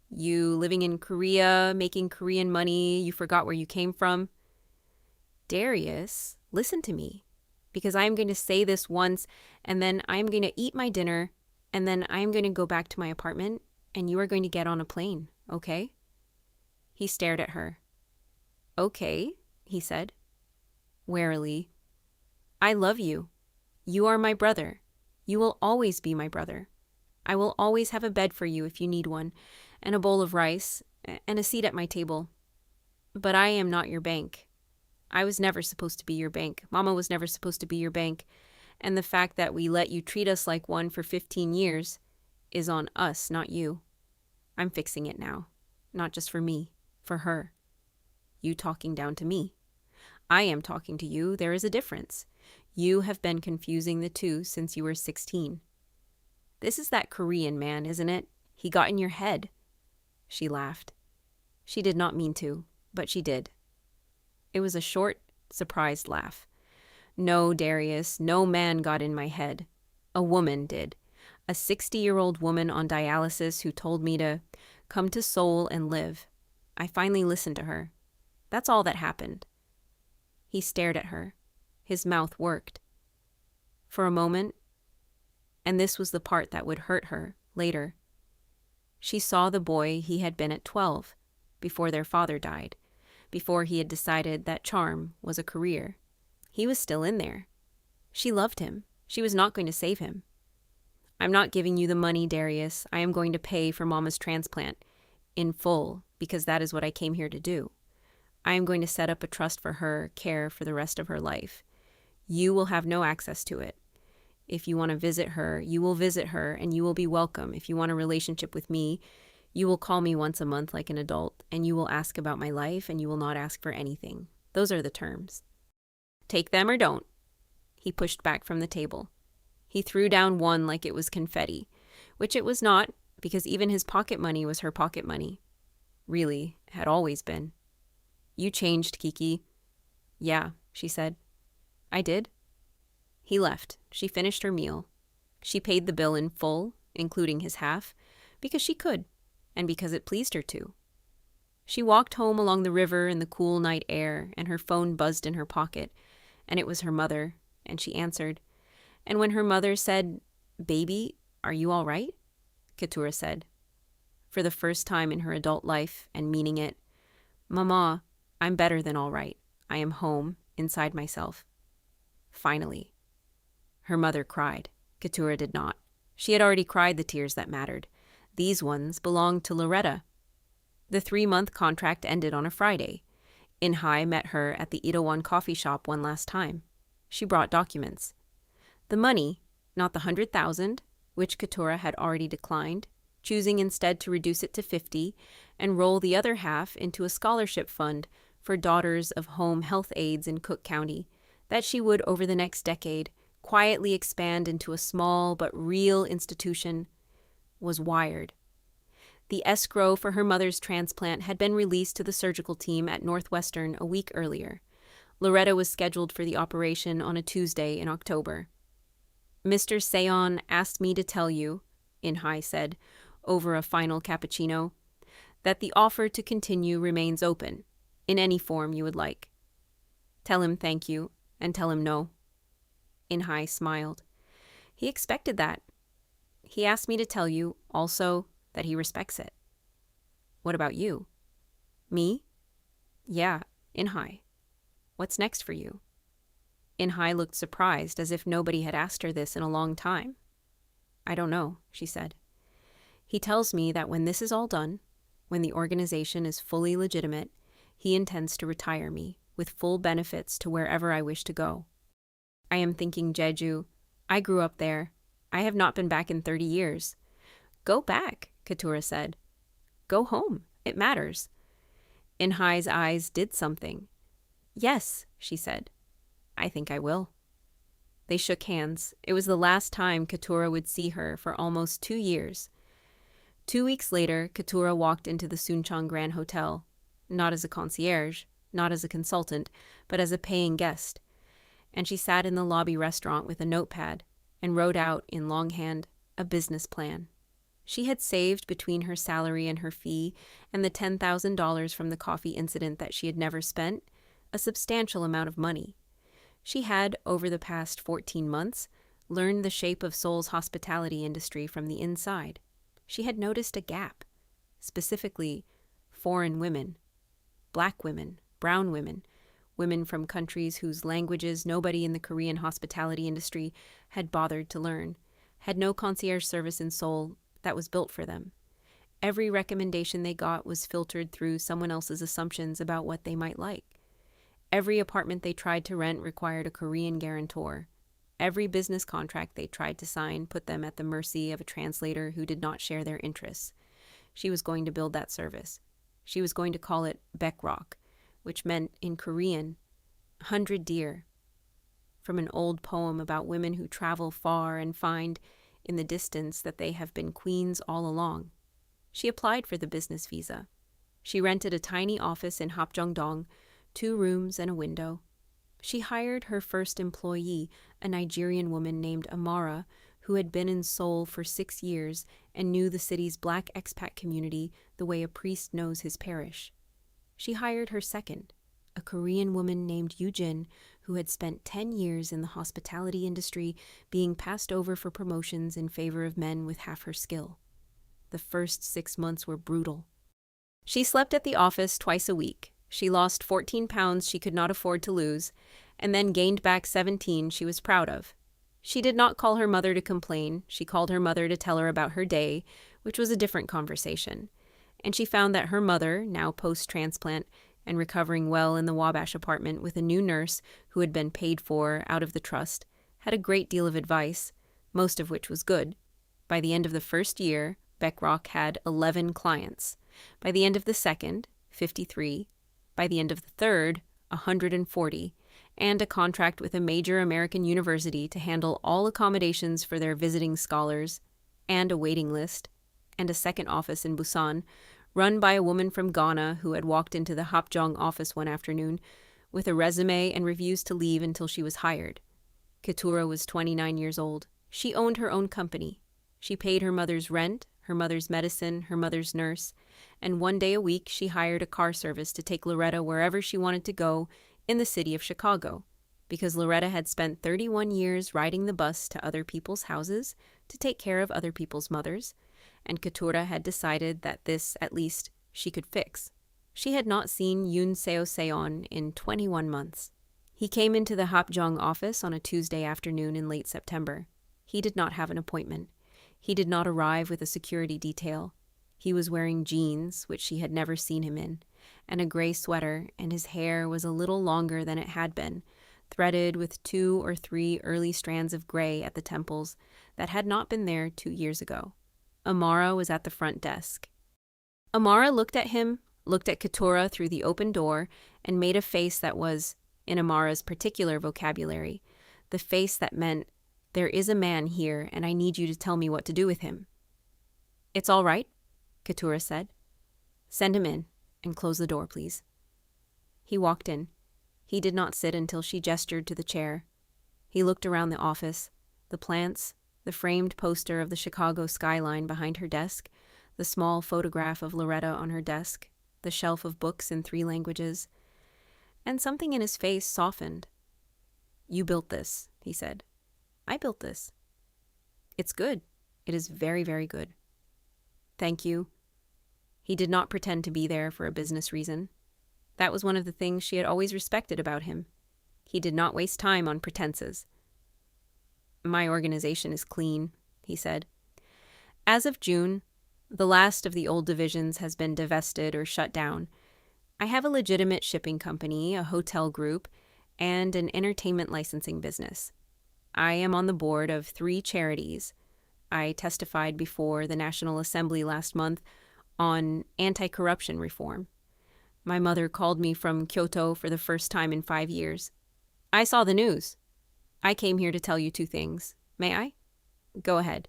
You living in Korea, making Korean money, you forgot where you came from? Darius, listen to me, because I'm going to say this once, and then I'm going to eat my dinner, and then I'm going to go back to my apartment, and you are going to get on a plane, okay? He stared at her. Okay, he said, warily. I love you. You are my brother. You will always be my brother. I will always have a bed for you if you need one, and a bowl of rice, and a seat at my table. But I am not your bank. I was never supposed to be your bank. Mama was never supposed to be your bank. And the fact that we let you treat us like one for 15 years is on us, not you. I'm fixing it now. Not just for me, for her. You talking down to me. I am talking to you. There is a difference. You have been confusing the two since you were 16. This is that Korean man, isn't it? He got in your head. She laughed. She did not mean to, but she did. It was a short, surprised laugh. No, Darius, no man got in my head. A woman did. A 60-year-old woman on dialysis who told me to come to Seoul and live. I finally listened to her. That's all that happened. He stared at her. His mouth worked. For a moment, and this was the part that would hurt her later, she saw the boy he had been at 12, before their father died, before he had decided that charm was a career. He was still in there. She loved him. She was not going to save him. I'm not giving you the money, Darius. I am going to pay for Mama's transplant. in full, because that is what I came here to do. I am going to set up a trust for her care for the rest of her life. You will have no access to it. If you want to visit her, you will visit her and you will be welcome. If you want a relationship with me, you will call me once a month like an adult and you will ask about my life and you will not ask for anything. Those are the terms. Take them or don't. He pushed back from the table. He threw down one like it was confetti, which it was not, because even his pocket money was her pocket money. Really, had always been. You changed, Kiki. Yeah, she said. I did. He left. She finished her meal. She paid the bill in full, including his half, because she could, and because it pleased her to. She walked home along the river in the cool night air, and her phone buzzed in her pocket, and it was her mother, and she answered. And when her mother said, "Baby, are you all right?" Keturah said, for the first time in her adult life, and meaning it, "Mama, I'm better than all right. I am home, inside myself. Finally." Her mother cried. Keturah did not. She had already cried the tears that mattered. These ones belonged to Loretta. The 3-month contract ended on a Friday. In-hai met her at the Itaewon coffee shop one last time. She brought documents. The money, not the 100,000, which Keturah had already declined, choosing instead to reduce it to 50 and roll the other half into a scholarship fund for daughters of home health aides in Cook County, that she would over the next decade quietly expand into a small but real institution, was wired. The escrow for her mother's transplant had been released to the surgical team at Northwestern a week earlier. Loretta was scheduled for the operation on a Tuesday in October. "Mr. Seon asked me to tell you," In-hai said, over a final cappuccino, "that the offer to continue remains open, in any form you would like. Tell him thank you, and tell him no." In-hai smiled. He expected that. He asked me to tell you, also, that he respects it. What about you? Me? Yeah, In-hai. What's next for you? In-hai looked surprised, as if nobody had asked her this in a long time. I don't know, she said. He tells me that when this is all done, when the organization is fully legitimate, he intends to retire me, with full benefits to wherever I wish to go. I am thinking Jeju. I grew up there. I have not been back in 30 years. Go back, Keturah said. Go home. It matters. In-hai's eyes did something. Yes, she said. I think I will. They shook hands. It was the last time Keturah would see her for almost 2 years. 2 weeks later, Keturah walked into the Suncheon Grand Hotel, not as a concierge, not as a consultant, but as a paying guest. And she sat in the lobby restaurant with a notepad and wrote out in longhand a business plan. She had saved between her salary and her fee and the $10,000 from the coffee incident that she had never spent, a substantial amount of money. She had, over the past 14 months, learned the shape of Seoul's hospitality industry from the inside. She had noticed a gap, specifically foreign women, black women, brown women, women from countries whose languages nobody in the Korean hospitality industry had bothered to learn, had no concierge service in Seoul that was built for them. Every recommendation they got was filtered through someone else's assumptions about what they might like. Every apartment they tried to rent required a Korean guarantor. Every business contract they tried to sign put them at the mercy of a translator who did not share their interests. She was going to build that service. She was going to call it Baekrock, which meant, in Korean, 100 deer, from an old poem about women who travel far and find, in the distance, that they have been queens all along. She applied for the business visa. She rented a tiny office in Hapjeongdong, 2 rooms and a window. She hired her first employee, a Nigerian woman named Amara, who had been in Seoul for 6 years and knew the city's black expat community the way a priest knows his parish. She hired her second, a Korean woman named Yujin, who had spent 10 years in the hospitality industry being passed over for promotions in favor of men with half her skill. The first 6 months were brutal. She slept at the office twice a week. She lost 14 pounds she could not afford to lose, and then gained back 17 she was proud of. She did not call her mother to complain. She called her mother to tell her about her day, which was a different conversation. and she found that her mother, now post-transplant and recovering well in the Wabash apartment with a new nurse who had been paid for out of the trust, had a great deal of advice, most of which was good. By the end of the first year, Beckrock had 11 clients. By the end of the second, 53. By the end of the third, 140, and a contract with a major American university to handle all accommodations for their visiting scholars, and a waiting list, and a second office in Busan, run by a woman from Ghana who had walked into the Hapjeong office one afternoon with a resume and refused to leave until she was hired. Keturah was 29 years old. She owned her own company. She paid her mother's rent, her mother's medicine, her mother's nurse, and one day a week she hired a car service to take Loretta wherever she wanted to go in the city of Chicago, because Loretta had spent 31 years riding the bus to other people's houses to take care of other people's mothers, and Keturah had decided that this, at least, she could fix. She had not seen Yoon Seo-seon in 21 months. He came into the Hapjeong office on a Tuesday afternoon in late September. He did not have an appointment. He did not arrive with a security detail. He was wearing jeans, which she had never seen him in, and a gray sweater, and his hair was a little longer than it had been, threaded with 2 or 3 early strands of gray at the temples that had not been there 2 years ago. Amara was at the front desk. Amara looked at him, looked at Keturah through the open door, and made a face that was, in Amara's particular vocabulary, the face that meant, "There is a man here, and I need you to tell me what to do with him." "It's all right," Keturah said. "Send him in, and close the door, please." He walked in. He did not sit until she gestured to the chair. He looked around the office, the plants, the framed poster of the Chicago skyline behind her desk, the small photograph of Loretta on her desk, the shelf of books in 3 languages, and something in his face softened. "You built this," he said. "I built this." "It's good. It is very, very good." "Thank you." He did not pretend to be there for a business reason. That was one of the things she had always respected about him. He did not waste time on pretenses. "My organization is clean," he said. "As of June, the last of the old divisions has been divested or shut down. I have a legitimate shipping company, a hotel group, and an entertainment licensing business. I am on the board of 3 charities. I testified before the National Assembly last month on anti-corruption reform. My mother called me from Kyoto for the first time in 5 years. I saw the news. I came here to tell you 2 things. May I?" "Go ahead."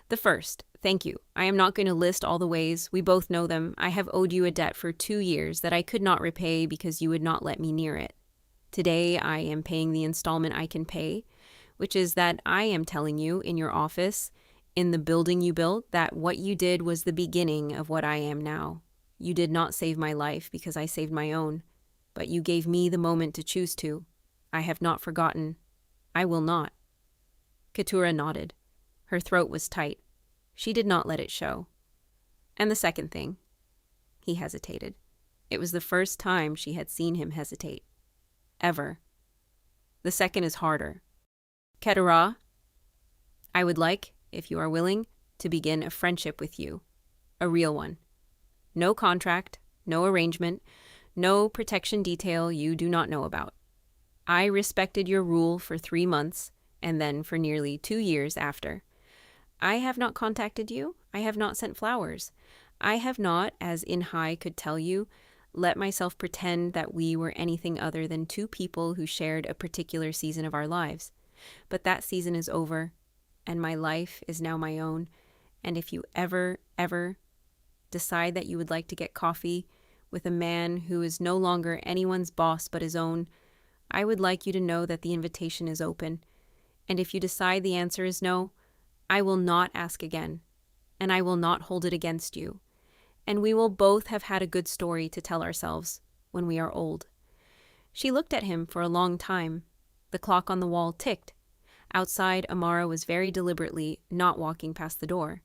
"The first, thank you. I am not going to list all the ways. We both know them. I have owed you a debt for 2 years that I could not repay because you would not let me near it. Today I am paying the installment I can pay, which is that I am telling you in your office, in the building you built, that what you did was the beginning of what I am now. You did not save my life because I saved my own, but you gave me the moment to choose to. I have not forgotten. I will not." Keturah nodded. Her throat was tight. She did not let it show. "And the second thing." He hesitated. It was the first time she had seen him hesitate. Ever. "The second is harder. Keturah, I would like, if you are willing, to begin a friendship with you. A real one. No contract, no arrangement, no protection detail you do not know about. I respected your rule for 3 months, and then for nearly 2 years after. I have not contacted you. I have not sent flowers. I have not, as In Hai could tell you, let myself pretend that we were anything other than 2 people who shared a particular season of our lives. But that season is over, and my life is now my own, and if you ever decide that you would like to get coffee with a man who is no longer anyone's boss but his own, I would like you to know that the invitation is open, and if you decide the answer is no, I will not ask again, and I will not hold it against you, and we will both have had a good story to tell ourselves when we are old." She looked at him for a long time. The clock on the wall ticked. Outside, Amara was very deliberately not walking past the door.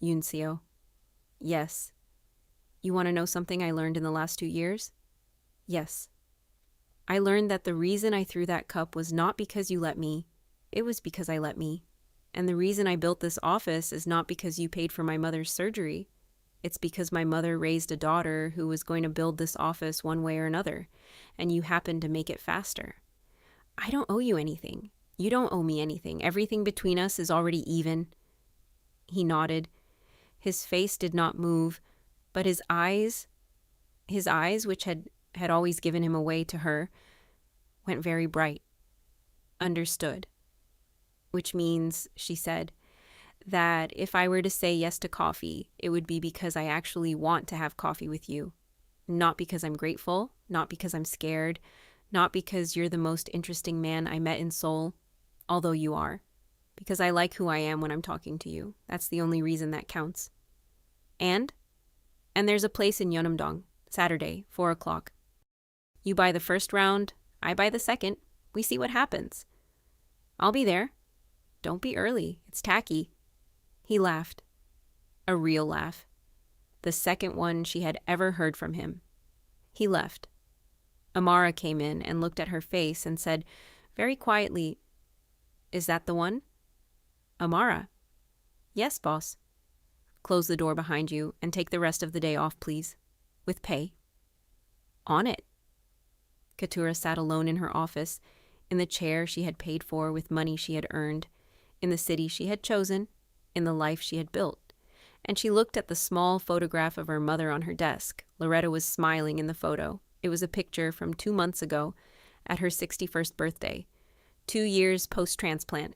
"Yoon Seo." "Yes." "You want to know something I learned in the last 2 years?" "Yes." "I learned that the reason I threw that cup was not because you let me. It was because I let me. And the reason I built this office is not because you paid for my mother's surgery. It's because my mother raised a daughter who was going to build this office one way or another, and you happened to make it faster. I don't owe you anything. You don't owe me anything. Everything between us is already even." He nodded. His face did not move, but his eyes, which had always given him away to her, went very bright. "Understood. Which means," she said, "that if I were to say yes to coffee, it would be because I actually want to have coffee with you. Not because I'm grateful, not because I'm scared, not because you're the most interesting man I met in Seoul, although you are. Because I like who I am when I'm talking to you. That's the only reason that counts. And there's a place in Yeonam-dong, Saturday, 4 o'clock. You buy the first round, I buy the second. We see what happens. I'll be there. Don't be early. It's tacky." He laughed. A real laugh. The second one she had ever heard from him. He left. Amara came in and looked at her face and said very quietly, "Is that the one?" "Amara." "Yes, boss." "Close the door behind you and take the rest of the day off, please. With pay." "On it." Keturah sat alone in her office, in the chair she had paid for with money she had earned, in the city she had chosen, in the life she had built, and she looked at the small photograph of her mother on her desk. Loretta was smiling in the photo. It was a picture from 2 months ago, at her 61st birthday, 2 years post-transplant,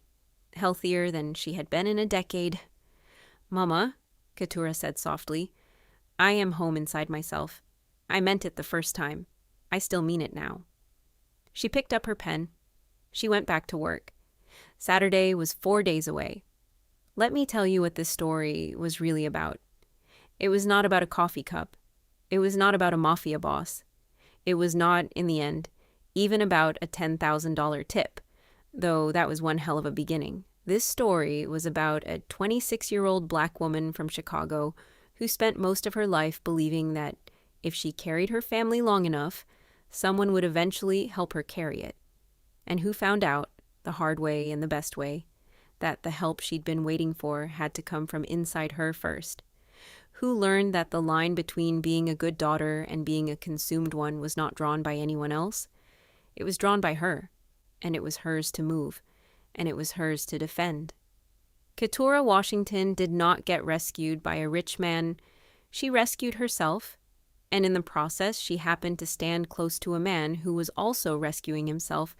healthier than she had been in a decade. "Mama," Keturah said softly, "I am home inside myself. I meant it the first time. I still mean it now." She picked up her pen. She went back to work. Saturday was 4 days away. Let me tell you what this story was really about. It was not about a coffee cup. It was not about a mafia boss. It was not, in the end, even about a $10,000 tip, though that was one hell of a beginning. This story was about a 26-year-old black woman from Chicago who spent most of her life believing that if she carried her family long enough, someone would eventually help her carry it, and who found out, the hard way and the best way, that the help she'd been waiting for had to come from inside her first, who learned that the line between being a good daughter and being a consumed one was not drawn by anyone else. It was drawn by her, and it was hers to move, and it was hers to defend. Keturah Washington did not get rescued by a rich man. She rescued herself, and in the process she happened to stand close to a man who was also rescuing himself,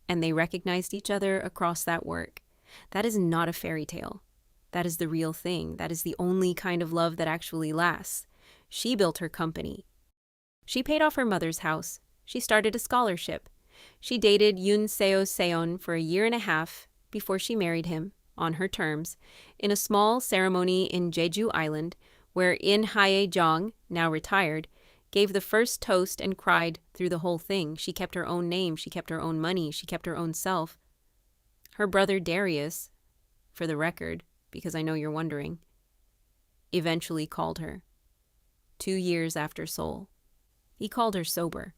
and they recognized each other across that work. That is not a fairy tale. That is the real thing. That is the only kind of love that actually lasts. She built her company. She paid off her mother's house. She started a scholarship. She dated Yoon Seo-seon for a year and a half before she married him, on her terms, in a small ceremony in Jeju Island, where In Hae-jong, now retired, gave the first toast and cried through the whole thing. She kept her own name. She kept her own money. She kept her own self. Her brother Darius, for the record, because I know you're wondering, eventually called her. 2 years after Seoul. He called her sober.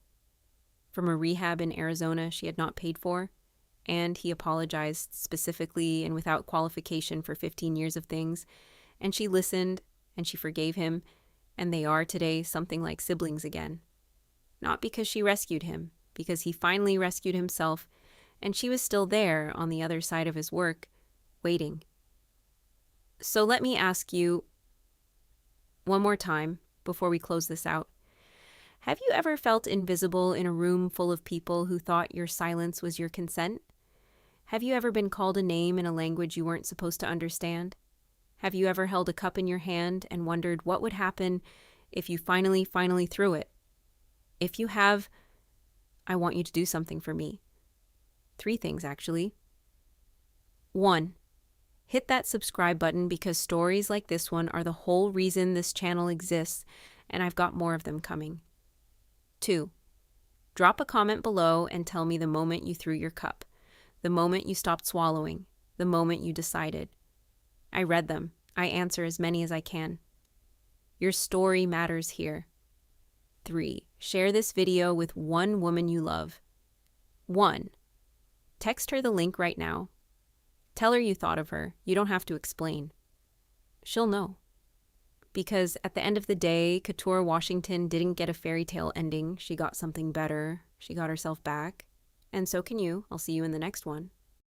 From a rehab in Arizona she had not paid for, and he apologized specifically and without qualification for 15 years of things, and she listened, and she forgave him, and they are today something like siblings again. Not because she rescued him, because he finally rescued himself, and she was still there on the other side of his work, waiting. So let me ask you one more time before we close this out. Have you ever felt invisible in a room full of people who thought your silence was your consent? Have you ever been called a name in a language you weren't supposed to understand? Have you ever held a cup in your hand and wondered what would happen if you finally threw it? If you have, I want you to do something for me. 3 things, actually. 1. Hit that subscribe button because stories like this one are the whole reason this channel exists, and I've got more of them coming. 2. Drop a comment below and tell me the moment you threw your cup, the moment you stopped swallowing, the moment you decided. I read them. I answer as many as I can. Your story matters here. 3. Share this video with one woman you love. 1. Text her the link right now. Tell her you thought of her. You don't have to explain. She'll know. Because at the end of the day, Keturah Washington didn't get a fairy tale ending. She got something better. She got herself back. And so can you. I'll see you in the next one.